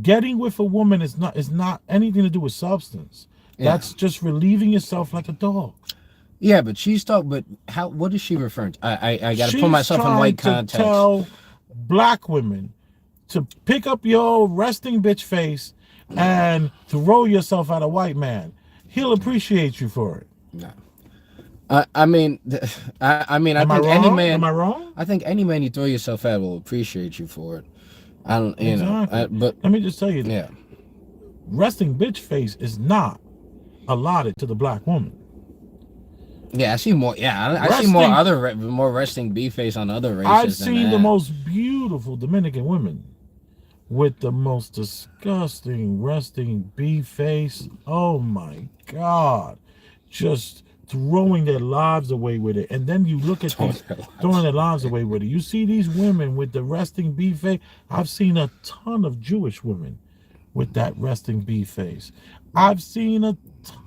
getting with a woman. Is not anything to do with substance. That's just relieving yourself like a dog. Yeah, but she's talking. But what is she referring to? I got to put myself in white context. Tell black women to pick up your resting bitch face and throw yourself at a white man. He'll appreciate you for it. No. I mean, I Am I think wrong? any man. Am I wrong? I think any man you throw yourself at will appreciate you for it. I don't, you Exactly. know. But let me just tell you, yeah, resting bitch face is not allotted to the black woman. yeah, I see more. Yeah, I see more resting B face on other races. I've than seen that. the most beautiful Dominican women with the most disgusting resting B face. Oh my God, just throwing their lives away with it. And then you look at them throwing their lives away with it. You see these women with the resting B face. I've seen a ton of Jewish women with that resting B face. I've seen a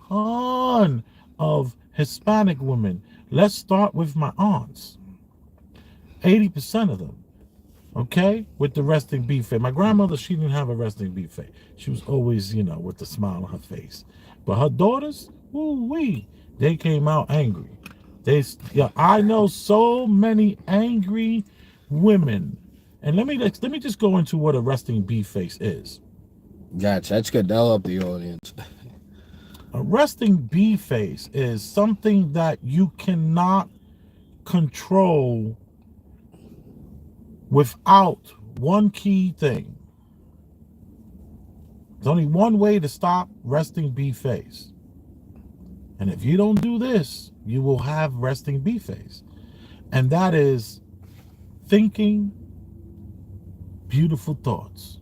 ton of Hispanic women. Let's start with my aunts. 80% of them, okay, with the resting B face. My grandmother, she didn't have a resting B face. She was always, with the smile on her face. But her daughters, ooh-wee, they came out angry. I know so many angry women. And let me just go into what a resting B face is. Gotcha. That's good. That'll help the audience. A resting B face is something that you cannot control without one key thing. There's only one way to stop resting B face. And if you don't do this, you will have resting B face. And that is thinking beautiful thoughts.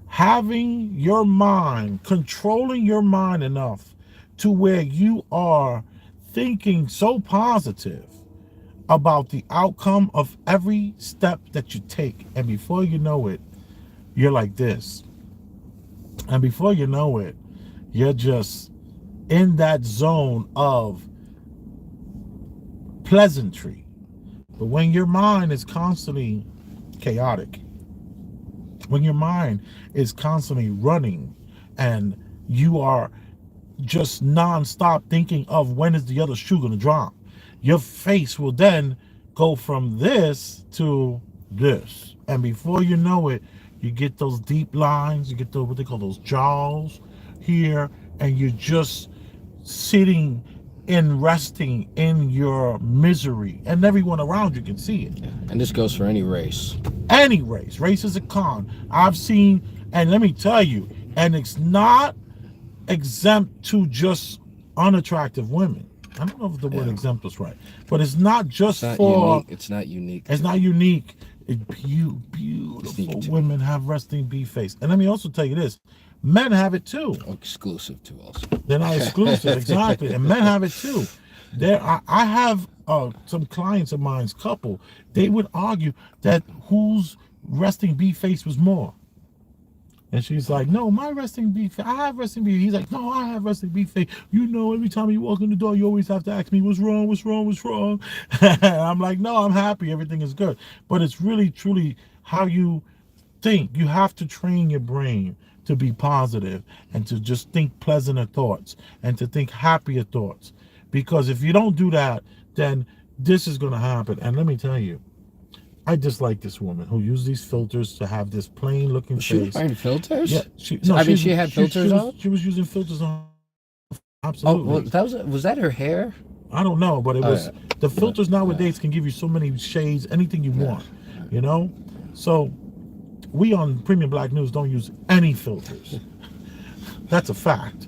Having your mind, controlling your mind enough to where you are thinking so positive about the outcome of every step that you take. And before you know it, you're like this. And before you know it, you're just in that zone of pleasantry. But when your mind is constantly chaotic, when your mind is constantly running and you are just non-stop thinking of when is the other shoe going to drop, your face will then go from this to this. And before you know it, you get those deep lines, you get those, what they call those jaws here, and you're just sitting and resting in your misery. And everyone around you can see it. And this goes for any race. Any race. Race is a con. I've seen, and let me tell you, and it's not exempt to just unattractive women. I don't know if the word exempt was right, but it's not just for. It's not unique. It's not unique. Beautiful women have resting B face. And let me also tell you this: men have it too. Exclusive to us. They're not exclusive, exactly. And men have it too. I have some clients of mine's couple. They would argue that whose resting B face was more. And she's like, no, my resting B face, I have resting B face. He's like, no, I have resting B face. Every time you walk in the door, you always have to ask me, what's wrong, what's wrong, what's wrong? I'm like, no, I'm happy. Everything is good. But it's really, truly how you think. You have to train your brain to be positive and to just think pleasanter thoughts and to think happier thoughts. Because if you don't do that, then this is going to happen. And let me tell you, I dislike this woman who used these filters to have this plain looking She was face. wearing filters? Yeah, she had filters on? She was using filters on. Oh, Absolutely. well, was that her hair? I don't know, but it was the filters nowadays can give you so many shades, anything you want, So we on Premium Black News don't use any filters. That's a fact.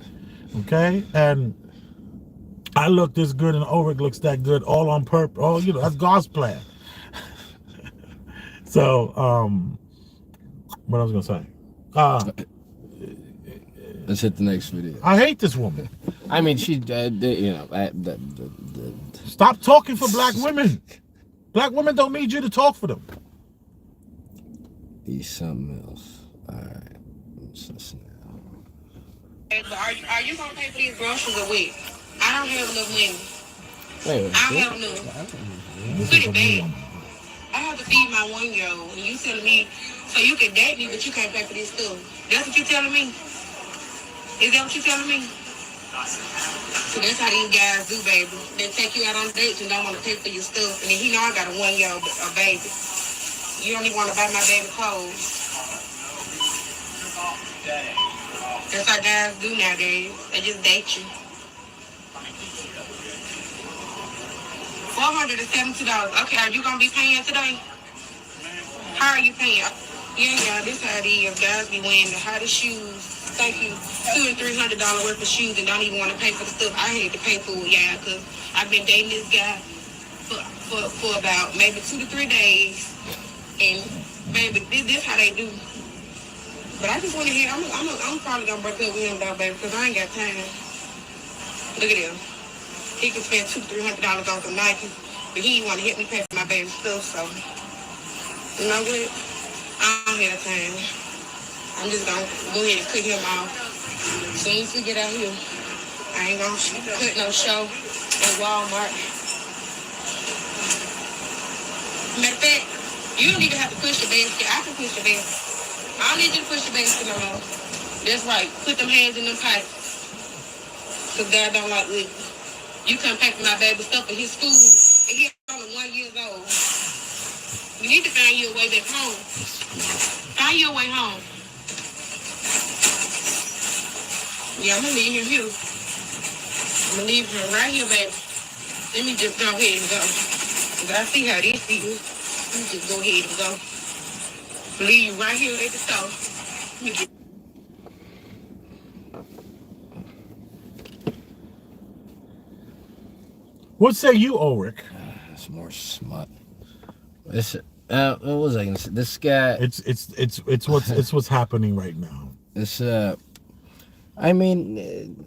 Okay? And I look this good and Ulrich looks that good all on purpose. Oh, that's God's plan. So, what I was gonna say? Let's hit the next video. I hate this woman. I mean, she, Stop talking for black women. Black women don't need you to talk for them. He's something else. All right. Let's listen now. Are you gonna pay for these groceries a week? I don't have enough money. Wait, I have no. Pretty bad. I have to feed my 1-year-old, and you telling me so you can date me, but you can't pay for this stuff. That's what you telling me? Is that what you telling me? So that's how these guys do, baby. They take you out on dates and don't want to pay for your stuff, and then he know I got a 1-year-old baby. You don't even want to buy my baby clothes. That's how guys do nowadays. They just date you. $472. Okay, are you gonna be paying today? How are you paying? Yeah, this how it is. Guys be wearing the hottest shoes. Thank you. $200 and $300 worth of shoes and don't even want to pay for the stuff I hate to pay for it, yeah, because I've been dating this guy for about maybe 2 to 3 days. And baby, this how they do. But I just want to hear. I'm probably gonna break up with him though, baby, because I ain't got time. Look at him. He can spend $200 to $300 on some Nike, but he didn't want to help me pay for my baby stuff. So you know what? I don't have time. I'm just gonna go ahead and cut him off. As soon as we get out here, I ain't gonna cut no show at Walmart. Matter of fact, you don't even have to push the basket. I can push the basket. I don't need you to push the basket no more. That's right. Put them hands in them pockets. Because God don't like liquor. You come pay for my baby stuff in his school, and he's only 1 year old. You need to find your way back home. Find your way home. Yeah, I'm going to leave him here. I'm going to leave him right here, baby. Let me just go ahead and go. Because I see how this is. Let me just go ahead and go. Leave you right here at the store. Let me get What say you, Ulrich? It's more smut. This what was I gonna say? This guy. It's what's happening right now. This I mean,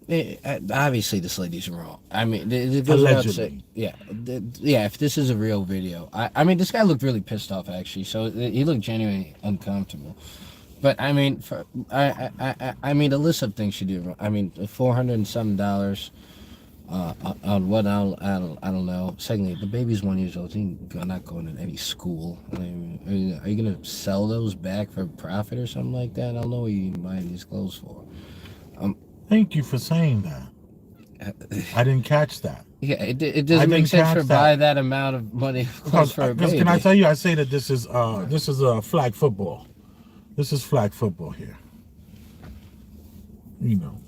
obviously this lady's wrong. I mean, it goes without saying. Yeah, yeah. If this is a real video, I mean, this guy looked really pissed off actually. So he looked genuinely uncomfortable. But I mean, I mean, the list of things she did wrong. I mean, $400 and something on what I don't know. Secondly, the baby's 1 year old. He's not going to any school. I mean, are you gonna sell those back for profit or something like that? I don't know what you're buying these clothes for. Thank you for saying that. I didn't catch that. Yeah, it doesn't make sense for buy that amount of money clothes for a baby. Can I tell you? I say that this is flag football. This is flag football here. You know.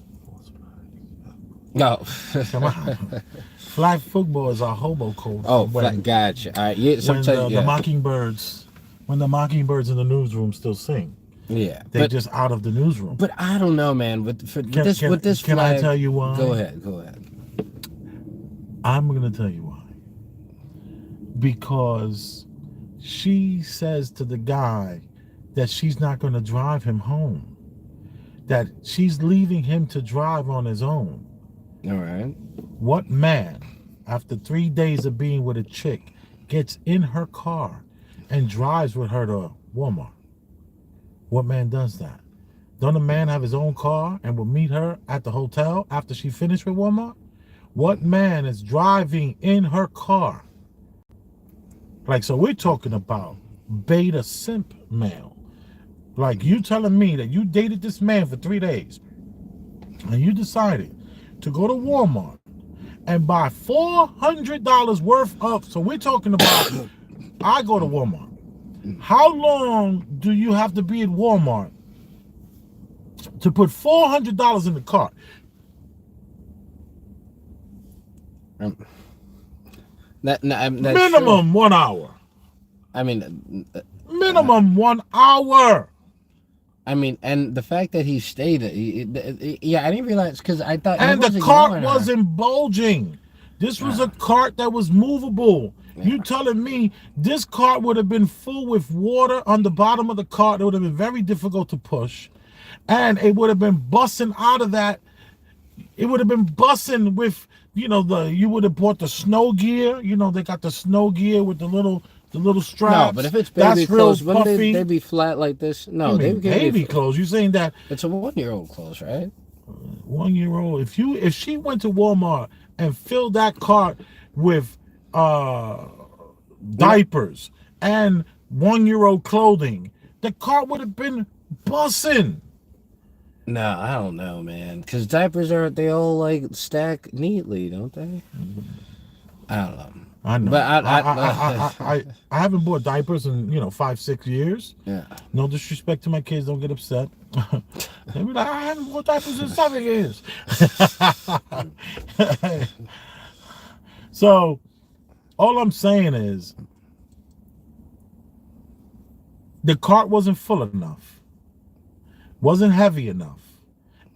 No. Come on. Flag football is our hobo code. Oh, gotcha. All right. Yeah, when the Mockingbirds in the newsroom still sing. Yeah, they're just out of the newsroom. But I don't know, man. With this can flag, I tell you why? Go ahead. I'm gonna tell you why. Because she says to the guy that she's not gonna drive him home. That she's leaving him to drive on his own. All right. What man, after 3 days of being with a chick, gets in her car and drives with her to Walmart? What man does that? Don't a man have his own car and will meet her at the hotel after she finished with Walmart? What man is driving in her car? Like, so we're talking about beta simp male. Like, you telling me that you dated this man for 3 days and you decided to go to Walmart and buy $400 worth of, so we're talking about, I go to Walmart. How long do you have to be at Walmart to put $400 in the cart? Minimum true. 1 hour. I mean, minimum 1 hour. I mean, and the fact that he stayed, yeah, I didn't realize because I thought. And the cart wasn't bulging. This was a cart that was movable. Yeah. You telling me this cart would have been full with water on the bottom of the cart? It would have been very difficult to push, and it would have been busting out of that. It would have been busting with, you know, you would have bought the snow gear. You know, they got the snow gear with the little straps. No, but if it's baby clothes, wouldn't they be flat like this? No, they baby clothes. You saying that it's a 1 year old clothes, right? 1 year old. If she went to Walmart and filled that cart with diapers and 1 year old clothing, the cart would have been bussin'. No, I don't know, man. Because diapers they all like stack neatly, don't they? I don't know. I know. But I haven't bought diapers in 5-6 years. Yeah. No disrespect to my kids, don't get upset. They be like, I haven't bought diapers in 7 years. So, all I'm saying is, the cart wasn't full enough, wasn't heavy enough,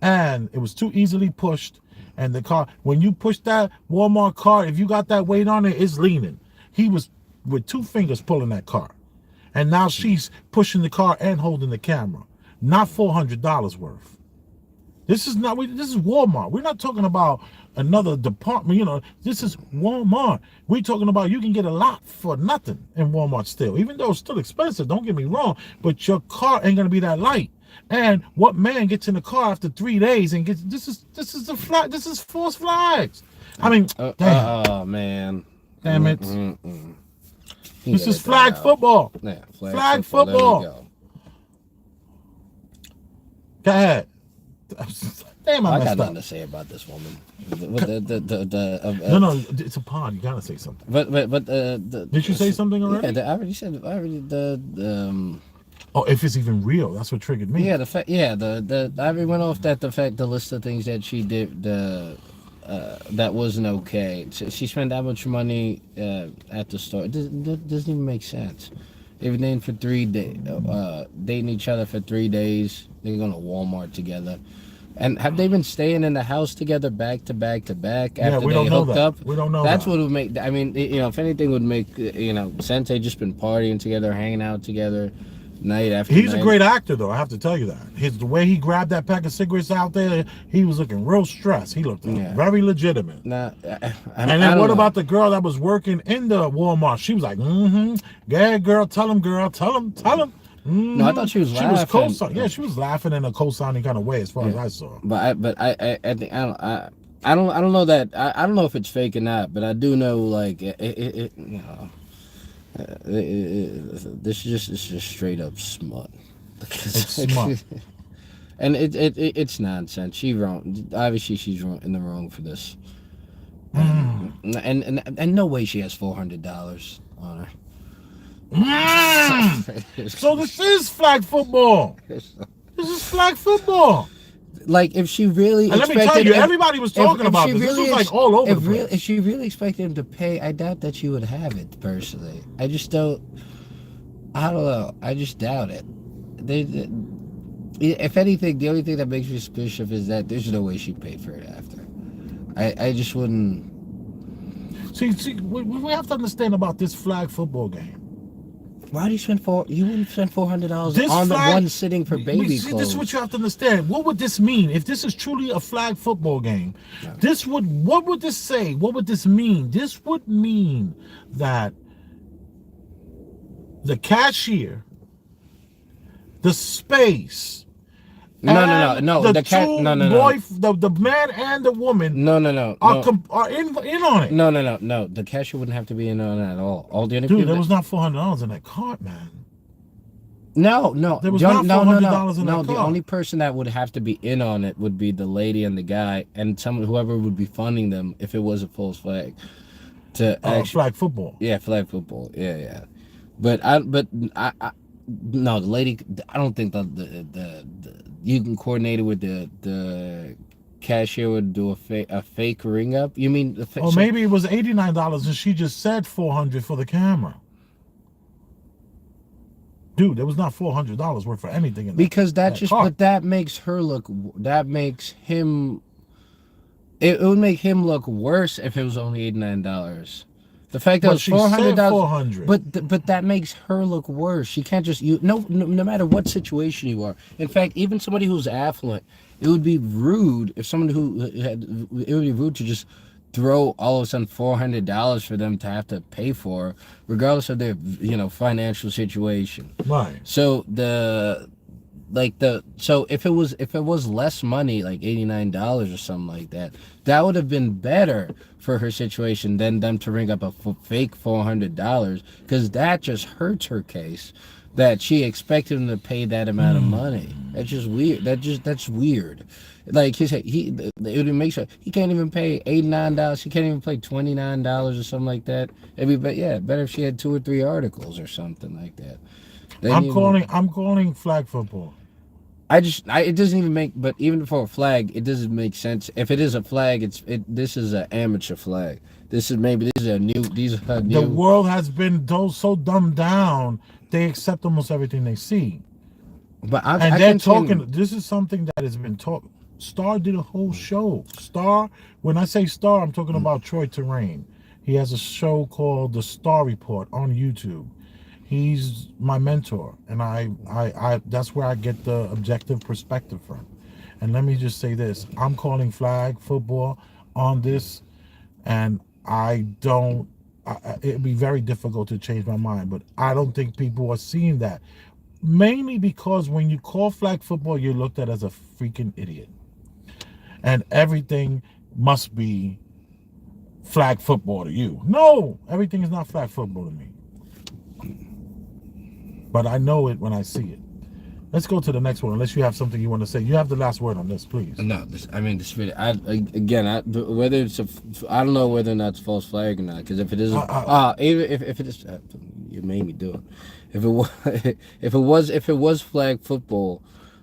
and it was too easily pushed. And the car, when you push that Walmart cart, if you got that weight on it, it's leaning. He was with 2 fingers pulling that cart. And now she's pushing the car and holding the camera. Not $400 worth. This is Walmart. We're not talking about another department. This is Walmart. We're talking about you can get a lot for nothing in Walmart still. Even though it's still expensive, don't get me wrong, but your car ain't gonna be that light. And what man gets in the car after 3 days and gets this is false flags. I mean, damn. Oh man. Damn it. This is flag football. Yeah, flag football. There we go. Go ahead. Damn, I messed got up. nothing to say about this woman. No, it's a pod. You gotta say something. But Did you say something already? Yeah, I already Oh, if it's even real, that's what triggered me. Yeah, I already went off the list of things that she did that wasn't okay. She spent that much money at the store. It doesn't even make sense. They've been dating for 3 days, dating each other for 3 days. They're going to Walmart together. And have they been staying in the house together back to back to back after we they don't know hooked that. up? We don't know That's that. what would make, I mean, if anything would make, since they just been partying together, hanging out together, night after He's night. a great actor, though. I have to tell you that. The way he grabbed that pack of cigarettes out there, he was looking real stressed. He looked very legitimate. Nah, And then what about the girl that was working in the Walmart? She was like, yeah, girl, tell him, girl, tell him. No, I thought she was laughing. She was co-signing. Yeah, she was laughing in a co-signing kind of way, as far as I saw. But I think I don't know that I don't know if it's fake or not, but I do know like this is just straight up smut. It's smut. And it's nonsense. She's wrong. Obviously, she's wrong, in the wrong for this. And no way she has $400 on her. So this is flag football. This is flag football. Like if she really and let me tell you, everybody was talking about this. This was like all over the place. If she really expected him to pay, I doubt that she would have it personally. I don't know. I just doubt it. If anything, the only thing that makes me suspicious is that there's no way she paid for it after. I just wouldn't. See, we have to understand about this flag football game. Why do you spend You wouldn't spend $400 on the one sitting for baby clothes. This is what you have to understand. What would this mean if this is truly a flag football game? Yeah. What would this say? What would this mean? This would mean that the cashier, the space. No. The man and the woman. Are in on it. No. The cashier wouldn't have to be in on it at all. Dude, there was not $400 in that cart, man. No. There was not $400 in that cart. The only person that would have to be in on it would be the lady and the guy, and whoever would be funding them if it was a false flag. Flag football. Yeah, flag football. Yeah. But no, the lady. I don't think the you can coordinate it with the cashier would do a fake ring up. You mean? Maybe it was $89 and she just said $400 for the camera. Dude, there was not $400 worth for anything in that. Because but that makes her look. That makes him. It would make him look worse if it was only $89. The fact that it was $400, but that makes her look worse. She can't just no matter what situation you are. In fact, even somebody who's affluent, it would be rude if someone it would be rude to just throw all of a sudden $400 for them to have to pay for, regardless of their financial situation. Right. So so if it was less money, like $89 or something like that, that would have been better for her situation than them to ring up a fake $400, because that just hurts her case that she expected him to pay that amount of money. That's just weird. That's weird. Like it would make sure he can't even pay $89. He can't even pay $29 or something like that. It'd be better if she had 2 or 3 articles or something like that. I'm calling flag football. It doesn't even make, but even for a flag, it doesn't make sense. If it is a flag, this is an amateur flag. These are new. The world has been so dumbed down, they accept almost everything they see. But they're talking. This is something that has been taught. Star did a whole show. Star, when I say Star, I'm talking about Troy Terrain. He has a show called The Star Report on YouTube. He's my mentor, and I that's where I get the objective perspective from. And let me just say this: I'm calling flag football on this, and it'd be very difficult to change my mind, but I don't think people are seeing that. Mainly because when you call flag football, you're looked at as a freaking idiot. And everything must be flag football to you. No, everything is not flag football to me. But I know it when I see it. Let's go to the next one, unless you have something you want to say. You have the last word on this, please. No, whether it's I don't know whether or not it's false flag or not. Because if it is, if it is, you made me do it. If it was flag football,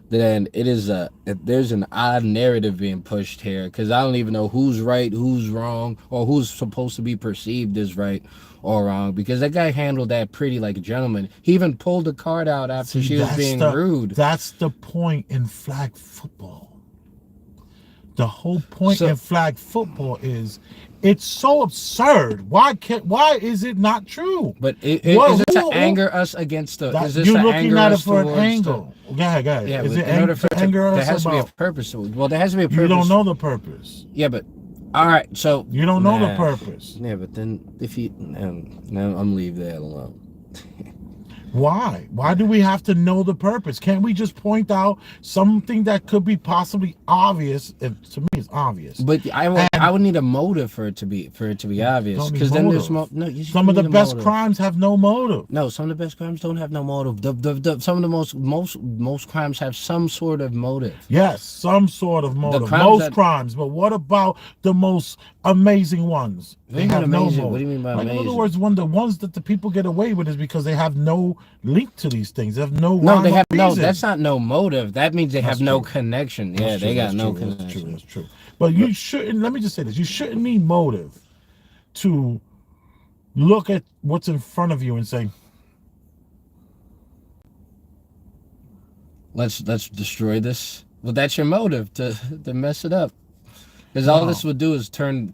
then there's an odd narrative being pushed here. Because I don't even know who's right, who's wrong, or who's supposed to be perceived as right or wrong, because that guy handled that pretty like a gentleman. He even pulled the card out after she was being rude. That's the point in flag football. The whole point in flag football is it's so absurd. Why is it not true? But is it to anger us against the? Is this you're to looking anger at it us for an towards angle. Go ahead. Yeah, is it in order for to anger us? There has to be a about? purpose. Well, there has to be a purpose. You don't know the purpose. Yeah, but all right. So you don't know the purpose. Yeah, but then if you now I'm leave that alone. Why? Why do we have to know the purpose? Can't we just point out something that could be possibly obvious? And to me, it's obvious. But I would need a motive for it to be obvious. Because then there's some of the best crimes have no motive. No, some of the best crimes don't have no motive. Some of the most crimes have some sort of motive. Yes, some sort of motive. Most crimes, but what about the most amazing ones? They have no motive. What do you mean by amazing? In other words, the ones that the people get away with is because they have no link to these things. They have no. They have no. That's not no motive. That means they have no connection. Yeah, they got no connection. That's true. But you shouldn't. Let me just say this: you shouldn't need motive to look at what's in front of you and say, "Let's destroy this." Well, that's your motive to mess it up. Because all this would do is turn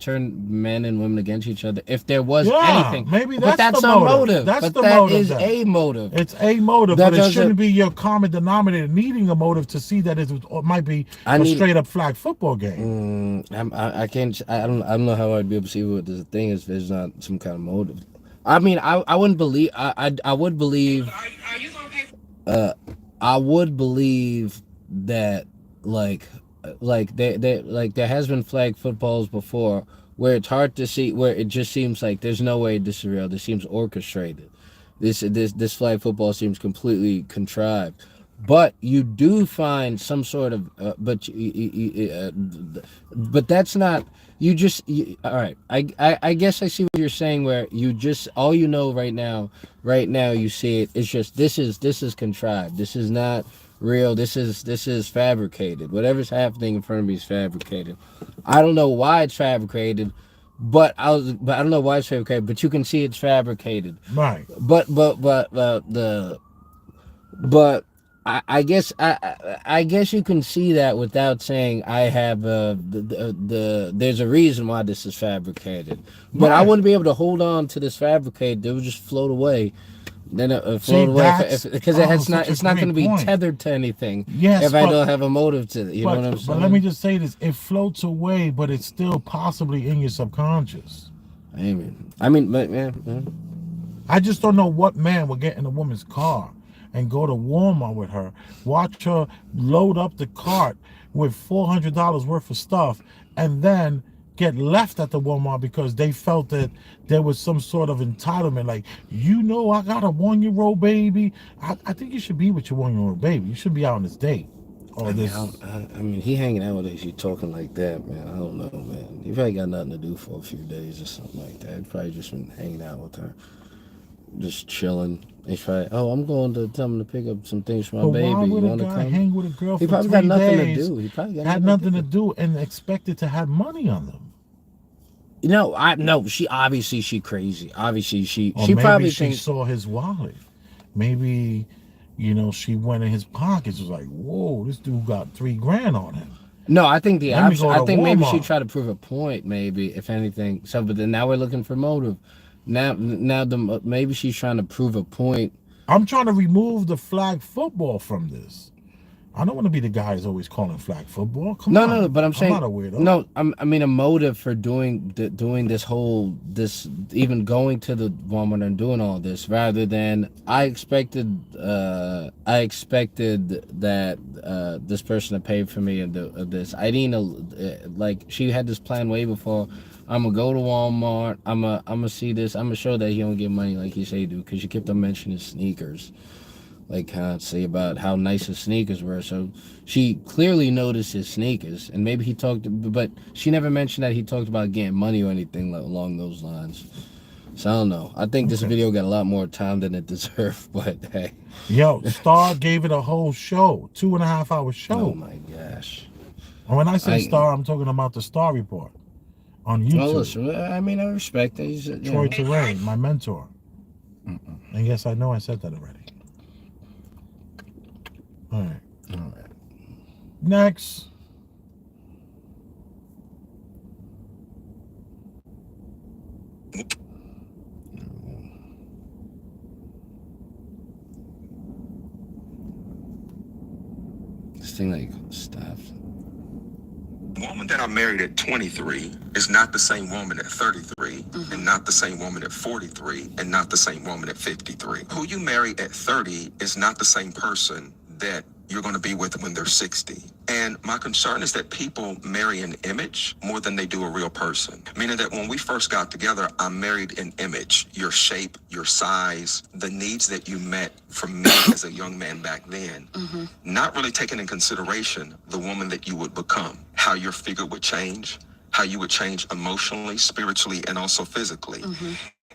men and women against each other. If there was anything, maybe but that's the a motive. That's but the that motive. Is a motive. It's a motive, but it shouldn't be your common denominator. Needing a motive to see that it might be a straight up flag football game. I can't. I don't know how I'd be able to see what the thing is if there's not some kind of motive. I mean, I wouldn't believe. I would believe. Are you gonna pay? I would believe that there has been flag footballs before where it's hard to see, where it just seems like there's no way this is real. This seems orchestrated. This flag football seems completely contrived. But you do find some sort of but that's not. All right. I guess I see what you're saying, where you just all you know right now you see it. It's just this is contrived. This is not real. This is fabricated. Whatever's happening in front of me is fabricated. I don't know why it's fabricated, but I don't know why it's fabricated. But you can see it's fabricated. Right. I guess you can see that without saying I have there's a reason why this is fabricated. But I wouldn't be able to hold on to this fabricated. It would just float away. Then it float away because it's not going to be tethered to anything. Yes, if I don't have a motive to it. You know what I'm saying? But let me just say this: it floats away, but it's still possibly in your subconscious. I mean, but yeah. I just don't know what man would get in a woman's car and go to Walmart with her, watch her load up the cart with $400 worth of stuff, and then get left at the Walmart because they felt that there was some sort of entitlement. Like, I got a 1-year-old baby. I think you should be with your 1-year-old baby. You should be out on this date. Or I mean, this? I mean, he hanging out with us, you talking like that, man. I don't know, man. He probably got nothing to do for a few days or something like that. He probably just been hanging out with her, just chilling. He's probably, oh, I'm going to tell him to pick up some things for my But baby. why You would a want to guy come? hang with a girl He for probably 3 got nothing to days? do. He probably got Had nothing to do and expected to have money on them. No, she obviously she crazy. Obviously she Or she maybe probably she thinks. saw his wallet. Maybe, she went in his pockets. Was like, whoa, this dude got $3,000 on him. No, I think the Let me opposite. go I to think maybe she Walmart. tried to prove a point. Maybe if anything. So, but then now we're looking for motive. Now maybe she's trying to prove a point. I'm trying to remove the flag football from this. I don't want to be the guy who's always calling flag football. Come on. No, but I'm saying not a weirdo. no. I mean a motive for doing this whole even going to the Walmart and doing all this rather than I expected that this person to pay for me and do this. I didn't know like she had this plan way before. I'm gonna go to Walmart. I'm gonna see this. I'm gonna show that he don't get money like he say he do because she kept on mentioning sneakers. Like say about how nice his sneakers were. So she clearly noticed his sneakers, and maybe he talked, but she never mentioned that he talked about getting money or anything along those lines. So I don't know. I think this video got a lot more time than it deserved, but hey. Yo, Star gave it a whole show, 2.5 hour show. Oh my gosh. And when I say Star, I'm talking about the Star Report on YouTube. Well, listen, I mean, I respect that. He's Troy Terrain, my mentor. And yes, I know I said that already. All right. Next. This thing like stops. The woman that I married at 23 is not the same woman at 33, and not the same woman at 43, and not the same woman at 53. Who you marry at 30 is not the same person that you're going to be with when they're 60. And my concern is that people marry an image more than they do a real person. Meaning that when we first got together, I married an image, your shape, your size, the needs that you met from me as a young man back then, not really taking in consideration the woman that you would become, how your figure would change, how you would change emotionally, spiritually, and also physically.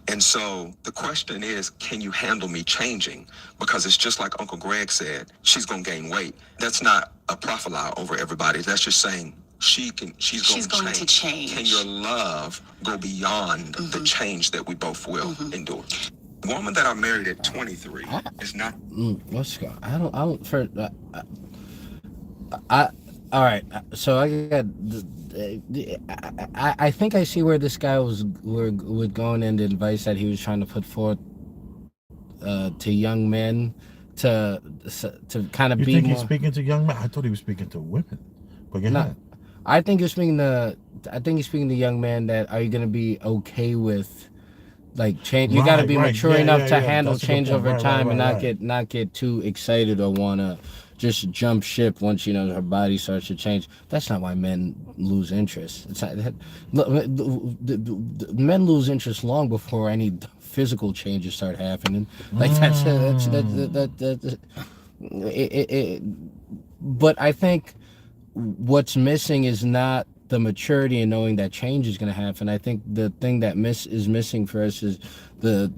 And so the question is, can you handle me changing? Because it's just like Uncle Greg said, she's going to gain weight. That's not a profile over everybody. That's just saying she's going to change. Can your love go beyond the change that we both will endure? The woman that I married at 23 is not. Let's go. All right. So I got. I think I see where this guy was going in the advice that he was trying to put forth to young men to kind of You be think more. he's speaking to young men? I thought he was speaking to women. But go ahead. I think you're speaking to. I think he's speaking to young men that are you going to be okay with, like change. You got to be mature enough to handle change over time and not get too excited or want to just jump ship once her body starts to change. That's not why men lose interest. It's not, men lose interest long before any physical changes start happening. Like but I think what's missing is not the maturity and knowing that change is going to happen. I think the thing that is missing for us is the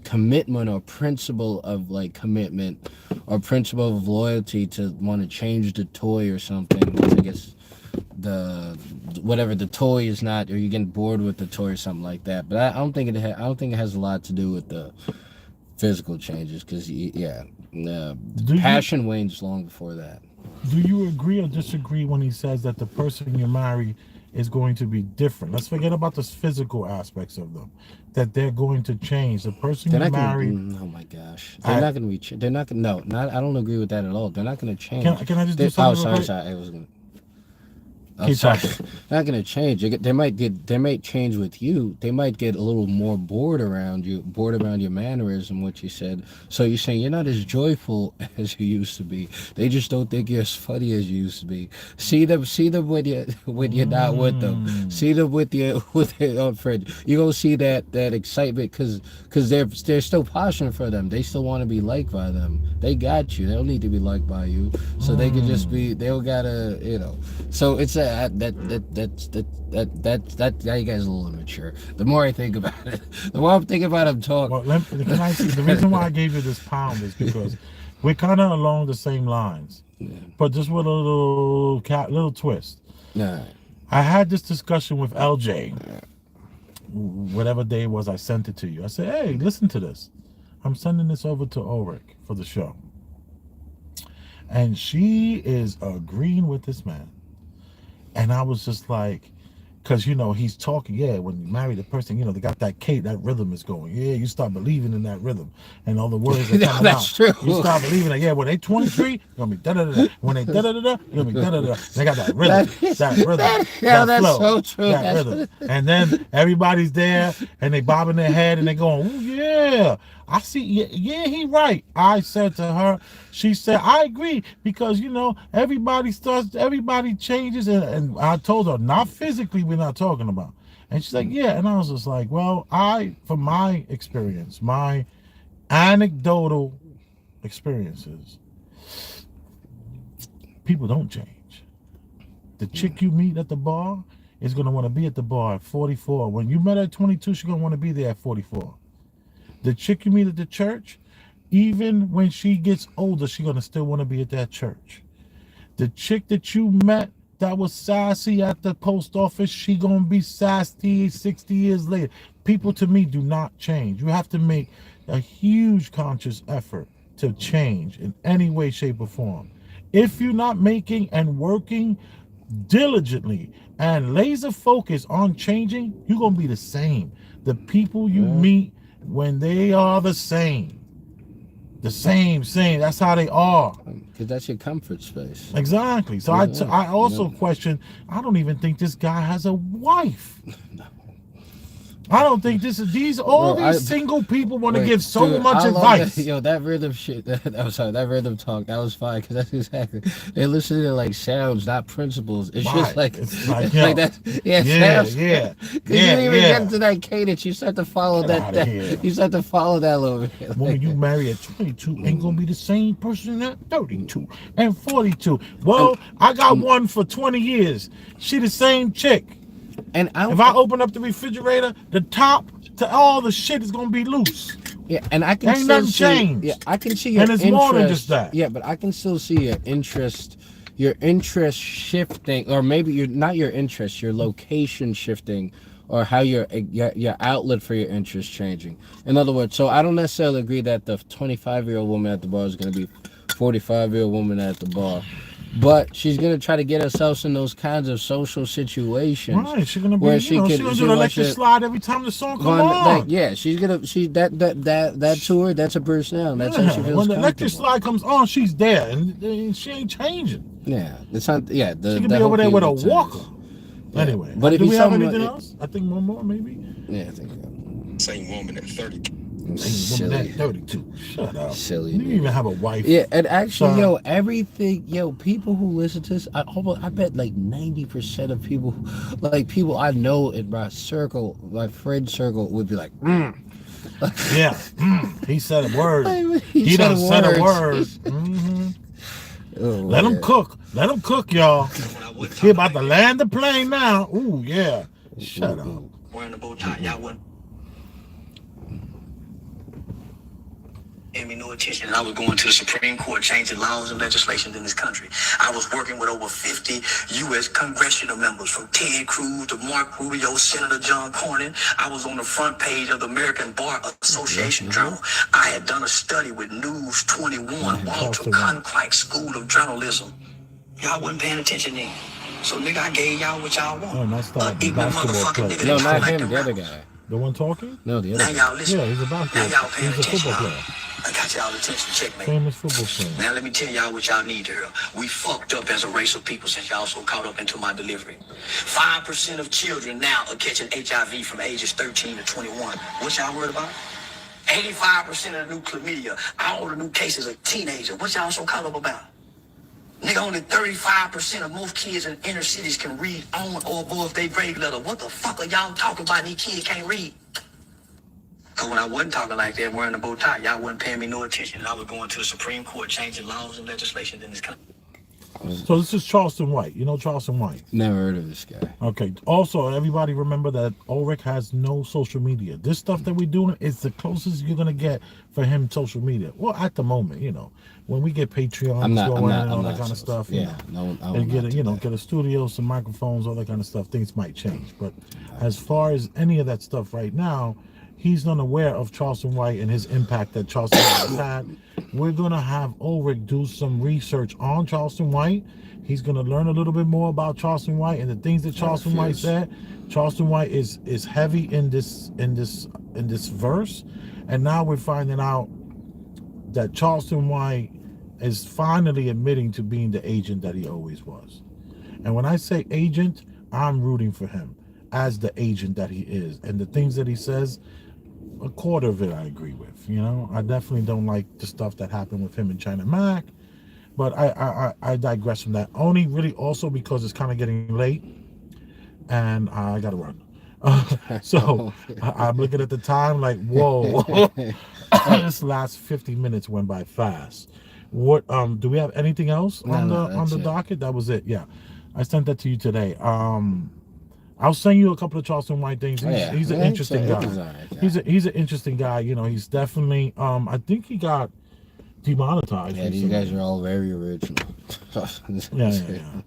commitment or principle of commitment or principle of loyalty to want to change the toy or something. I guess whatever the toy is not, or you get bored with the toy or something like that. But I don't think it has a lot to do with the physical changes because passion wanes long before that. Do you agree or disagree when he says that the person you marry is going to be different? Let's forget about the physical aspects of them. That they're going to change. The person you marry. Oh my gosh, they're not going to be. They're not going. No, not. I don't agree with that at all. They're not going to change. Can I just do something? Oh, sorry. I was going. Sorry. Not gonna change. They might change with you. They might get a little more bored around your mannerism, what you said. So you're saying you're not as joyful as you used to be. They just don't think you're as funny as you used to be. See them when you're not with them. See them with their own friend. You gonna see that excitement because they're still passionate for them. They still want to be liked by them. They got you. They don't need to be liked by you. So they can just be. They don't gotta. So it's that you guys are a little immature. The more I think about it, the more I'm thinking about it, I'm talking. Well, can I see, the reason why I gave you this pound is because we're kind of along the same lines, but just with a little twist. Nah. I had this discussion with LJ. Whatever day it was, I sent it to you. I said, hey, listen to this. I'm sending this over to Ulrich for the show. And she is agreeing with this man. And I was just like, because, he's talking, when you marry the person, they got that that rhythm is going. Yeah, you start believing in that rhythm. And all the words are coming That's out. true. You start believing that, when they 23, you're going to be da-da-da-da. When they da-da-da-da, you're going to be da-da-da-da. They got that rhythm, that rhythm, that flow, so true. that rhythm. And then everybody's there, and they bobbing their head, and they going, oh, yeah. I see, yeah, he right. I said to her, she said, I agree, because, everybody changes, and I told her, not physically, we're not talking about. And she's like, yeah, and I was just like, well, from my experience, my anecdotal experiences, people don't change. The chick you meet at the bar is going to want to be at the bar at 44. When you met her at 22, she's going to want to be there at 44. The chick you meet at the church, even when she gets older, she's going to still want to be at that church. The chick that you met that was sassy at the post office, she going to be sassy 60 years later. People, to me, do not change. You have to make a huge conscious effort to change in any way, shape, or form. If you're not making and working diligently and laser focus on changing, you're going to be the same. The people you meet, when they are the same, that's how they are. Because that's your comfort space. Exactly. So I also question, I don't even think this guy has a wife. No. I don't think these single people want to give so much I love advice. That rhythm shit, that rhythm talk, that was fine, because that's exactly, they listen to like sounds, not principles. It's just like, it's like, like that. Sounds. Yeah. Because you didn't even get into that cadence. You start to follow that. You start to follow that a little bit. When you marry at 22, ain't gonna be the same person at 32 and 42. Well, I got one for 20 years. She the same chick. And if I open up the refrigerator, the top to all the shit is gonna be loose. Yeah, and I can ain't still nothing see. changed. Yeah, I can see your and it's interest. more than just that. Yeah, but I can still see your interest shifting, or maybe your interest, your location shifting, or how your outlet for your interest changing. In other words, so I don't necessarily agree that the 25-year-old woman at the bar is going to be 45-year-old woman at the bar. But she's gonna try to get herself in those kinds of social situations. Right, she's gonna be. Where she's gonna do the electric slide every time the song comes on. She's gonna. That to her. That's a personality. That's how she feels. When the electric slide comes on, she's there, and she ain't changing. Yeah, it's not. Yeah, she could be over there with a walker. Yeah. Anyway, but if do we have anything else? I think one more, maybe. Yeah, I think so. Same woman at 30. Woman at 32. Shut up. Silly. You didn't even have a wife. Yeah, and actually, everything, people who listen to this, I bet like 90% of people, like people I know in my circle, my friend circle, would be like, Yeah, he said a word. He done said a word. Mm-hmm. Oh, Let him cook. Let him cook, y'all. He about to land the plane now. Ooh, yeah. Shut up. Wearing the bow tie, y'all wouldn't pay me no attention. And I was going to the Supreme Court changing laws and legislation in this country. I was working with over 50 U.S. congressional members, from Ted Cruz to Mark Rubio, Senator John Cornyn. I was on the front page of the American Bar Association Journal. I had done a study with News 21, Walter Cronkite School of Journalism. Y'all wasn't paying attention then. So, nigga, I gave y'all what y'all want. Oh, that's that basketball player. No, not him, the other guy. The one talking? No, the other guy. Now y'all listen. Yeah, he's a basketball player. He's a football player. I got y'all attention, checkmate. Famous football player. Now let me tell y'all what y'all need to hear. We fucked up as a race of people since y'all so caught up into my delivery. 5% of children now are catching HIV from ages 13 to 21. What y'all worried about? 85% of the new chlamydia, all the new cases are teenagers. What y'all so caught up about? Nigga, only 35% of most kids in inner cities can read on or above their grade level. What the fuck are y'all talking about? These kids can't read. Because when I wasn't talking like that, wearing a bow tie, y'all wasn't paying me no attention. And I was going to the Supreme Court, changing laws and legislation in this country. So this is Charleston White. You know Charleston White? Never heard of this guy. Okay. Also, everybody remember that Ulrich has no social media. This stuff that we're doing is the closest you're gonna get for him social media. Well, at the moment, you know, when we get Patreons and all that kind of stuff, you know, and get get a studio, some microphones, all that kind of stuff, things might change. But as far as any of that stuff right now, he's unaware of Charleston White and his impact that Charleston White has had. We're gonna have Ulrich do some research on Charleston White. He's gonna learn a little bit more about Charleston White and the things that Charleston White said. Charleston White is heavy in this verse, and now we're finding out that Charleston White is finally admitting to being the agent that he always was. And when I say agent, I'm rooting for him as the agent that he is, and the things that he says, a quarter of it I agree with. You know, I definitely don't like the stuff that happened with him and China Mac, but I digress from that. Only really also because it's kind of getting late, and I gotta run. So I'm looking at the time like, whoa, this last 50 minutes went by fast. What do we have anything else on the docket? That was it. Yeah, I sent that to you today. I'll send you a couple of Charleston White things. He's an interesting guy. He's an interesting guy. You know, he's definitely. I think he got demonetized. Yeah, these guys are all very original. yeah.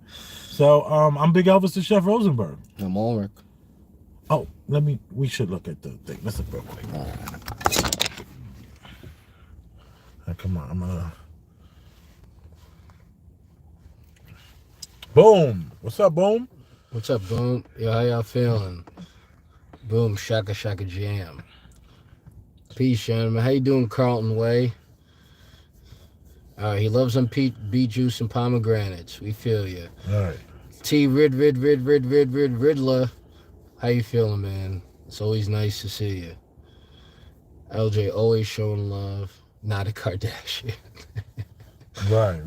So I'm Big Elvis the Chef Rosenberg. I'm Ulrich. Oh, we should look at the thing. Let's look real quick. Come on, I'm gonna. Boom. What's up, Boom? What's up, Boom? Yo, how y'all feeling? Boom, shaka shaka jam. Peace, gentlemen. How you doing, Carlton Way? All right, he loves some beet juice and pomegranates. We feel you. All right. T Riddler. How you feeling, man? It's always nice to see you. LJ always showing love. Not a Kardashian. Right.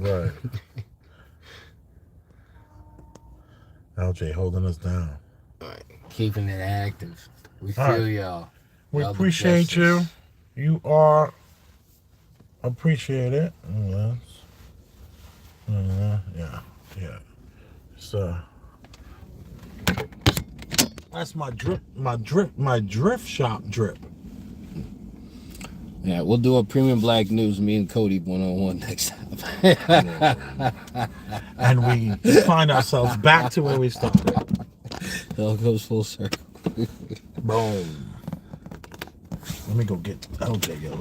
LJ holding us down. All right, keeping it active. We feel y'all. We appreciate you. You are appreciated. Yeah. So that's my drift shop drip. Yeah, we'll do a Premium Black News, me and Cody 101 next time. And we find ourselves back to where we started. It all goes full circle. Boom. Let me go get LJ, yo.